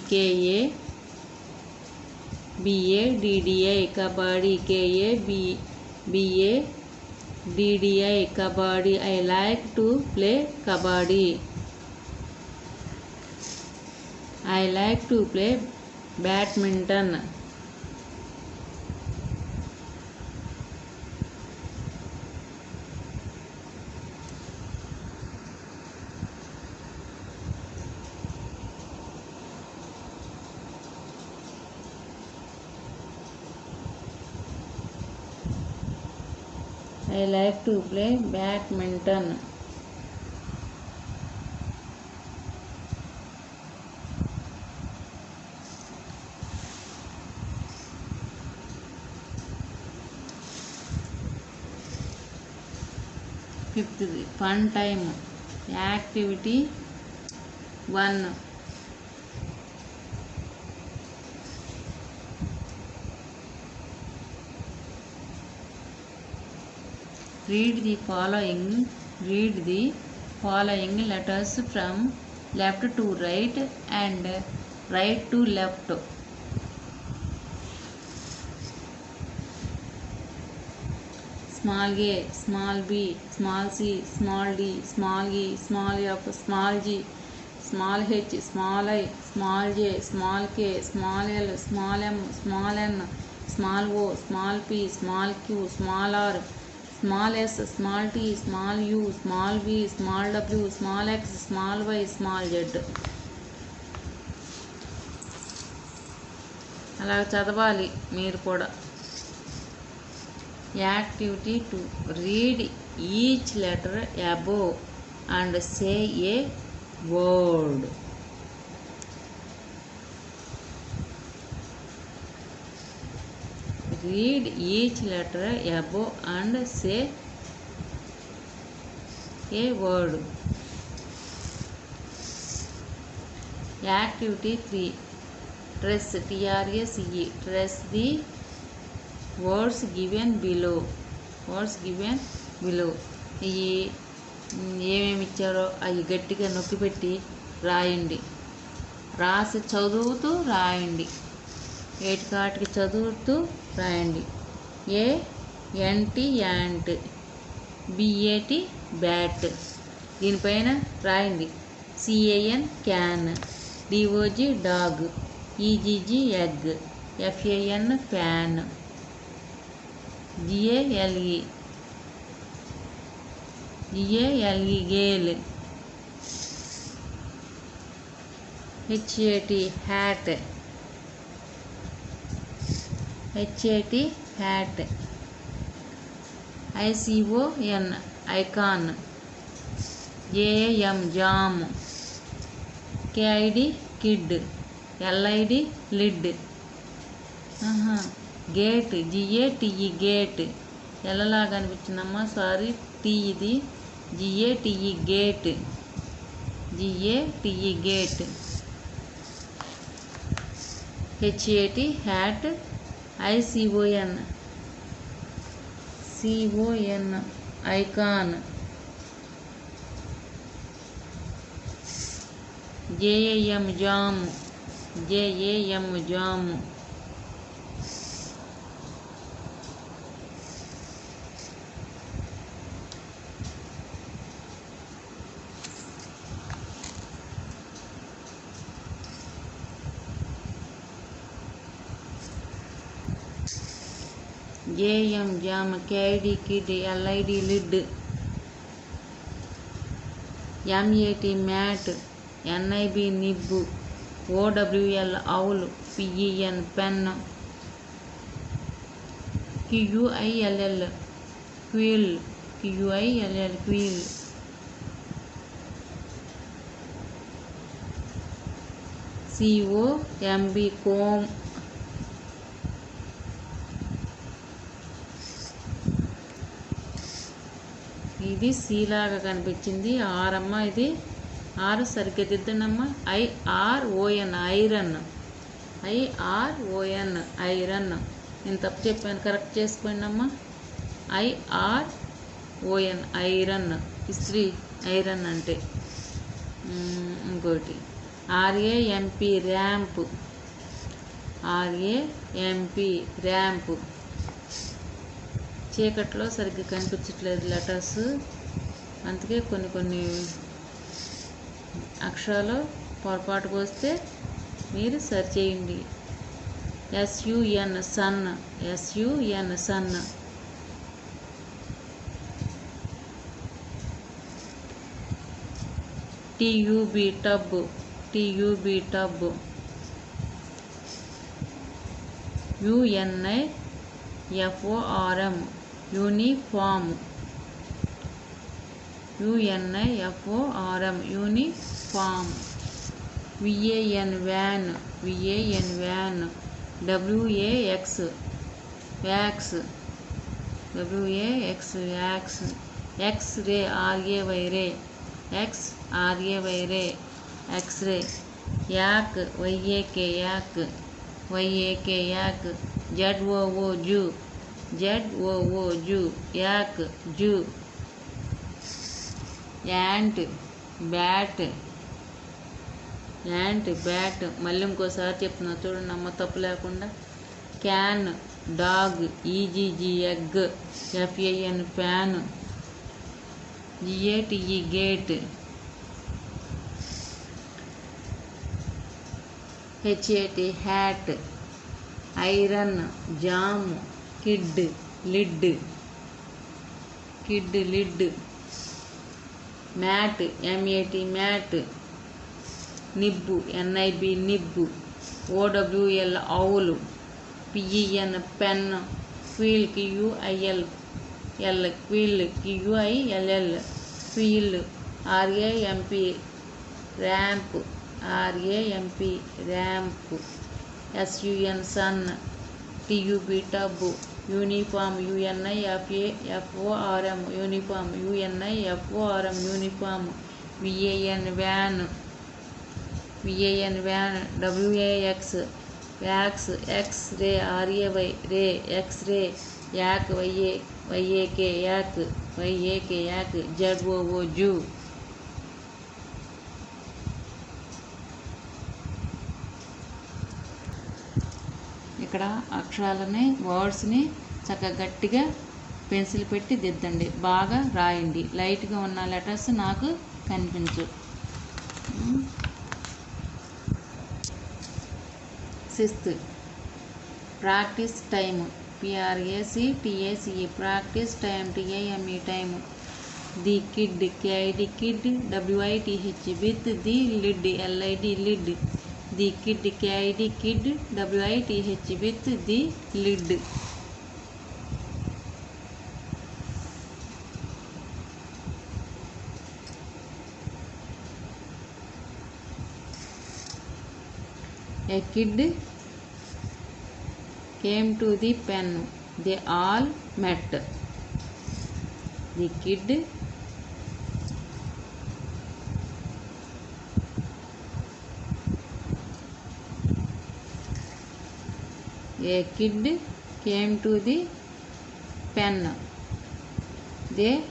kabaddi. I like to play kabaddi. I like to play badminton. I like to play badminton. Fifth, fun time. Activity 1. Read the following letters from left to right and right to left. Small a, small b, small c, small d, small e, small f, small g, small h, small I, small j, small k, small l, small m, small n, small o, small p, small q, small r, small s, small t, small u, small v, small w, small x, small y, small z. అలా చదవాలి మీరు కూడా. Activity 2. Read each letter above and say a word. Read each letter above and say a word. Activity 3. Trace, T-R-A-C-E. Trace the words given below. ఇవి ఏమేమి ఇచ్చారో అవి గట్టిగా నొక్కి పెట్టి రాయండి. రాసి చదువుతూ రాయండి. ఏటికాటికి చదువుతూ రాయండి. యాంట్, BAT బ్యాట్, దీనిపైన రాయండి. CAN can, DOG dog, EGG egg, FAN fan, GALE gale, HAT hat, ICON icon, JAM jam, KID kid, LID lid, gate, GATE gate, ఎల్లలాగా అనిపించిందమ్మా, సారీ, టీ ఇది, GATE gate, gate, HAT hat, ICON icon, JAM jam, JM jam, KID kid, LID lid, MAT mat, NIB nib, OWL owl, PEN pen, QUILL quill, QUILL quill, COMB comb, ఇది C లాగా కనిపించింది. Are అమ్మ, ఇది are సరిగ్గా దిద్దండమ్మా. IRON iron, IRON iron. నేను తప్పు చెప్పాను, correct చేసుకోండి అమ్మా. IRON ఐరన్, ఇస్త్రీ ఐరన్ అంటే. ఇంకోటి RAMP ర్యాంప్, RAMP ర్యాంప్. చీకట్లో సరిగ్గా కనిపించట్లేదు లెటర్స్, అందుకే కొన్ని అక్షరాలు పొరపాటుకు వస్తే మీరు సరి చేయండి. SUN sun, SUN sun. TUB tub, TUB tub. UNIFORM uniform, UNIFORM uniform. VAN van, VAN van. WAX wax, WAX wax. X-ray RAY రే, XRAY రే, X-ray. యాక్ YAK యాక్, YAK యాక్. ZOO జూ, ZOO జూ, యాక్ zoo. Ant bat, ant bat. మళ్ళీ ఇంకోసారి చెప్తున్నా చూడండి అమ్మ, తప్పు లేకుండా. Can dog, EGG egg, FAN fan. GATE gate. HAT hat. Iron jam. Kid lid, kid lid. Mat MAT mat. Nib NIB nib. OWL ఔలు, PEN pen. క్విల్ QUILL క్విల్, QUILL క్విల్. RAMP ramp, RAMP ramp. SUN sun. TUB tub. Uniform UNIFORM uniform, UNIFORM uniform. VAN van, VAN van. WAX wax. X-ray RAY ray, X-ray. Yuck YAK yuck, YAK yuck. ZOO zoo. ఇక్కడ అక్షరాలని, వర్డ్స్ని చక్కగా గట్టిగా pencil పెట్టి దిద్దండి, బాగా రాయండి. లైట్గా ఉన్న letters నాకు కనిపించు. 6th practice time, PRACTACE practice time, TIME time. The kid, KID kid, WITH with. The lid, LID lid. The kid, KID kid, WITH with the lid. A kid came to the pen. They all met. The kid A kid came to the pen. They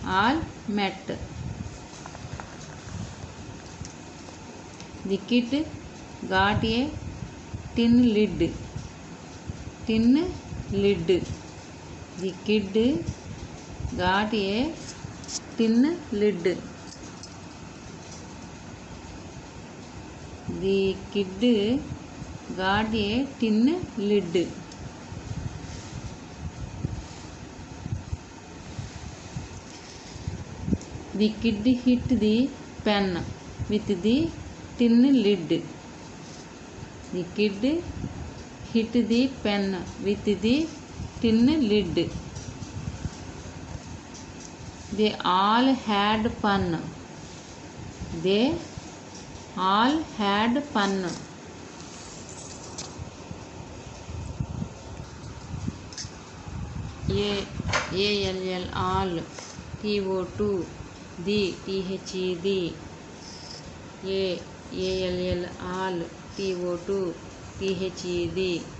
all met. The kid got a tin lid. Tin lid. The kid got a tin lid. The kid got a tin lid. The kid hit the pen with the tin lid. The kid hit the pen with the tin lid. They all had fun. They all had fun. A-L-L all. T-O-2 the. T-H-E the. A-L-L all. T-O-2 T-H-E the.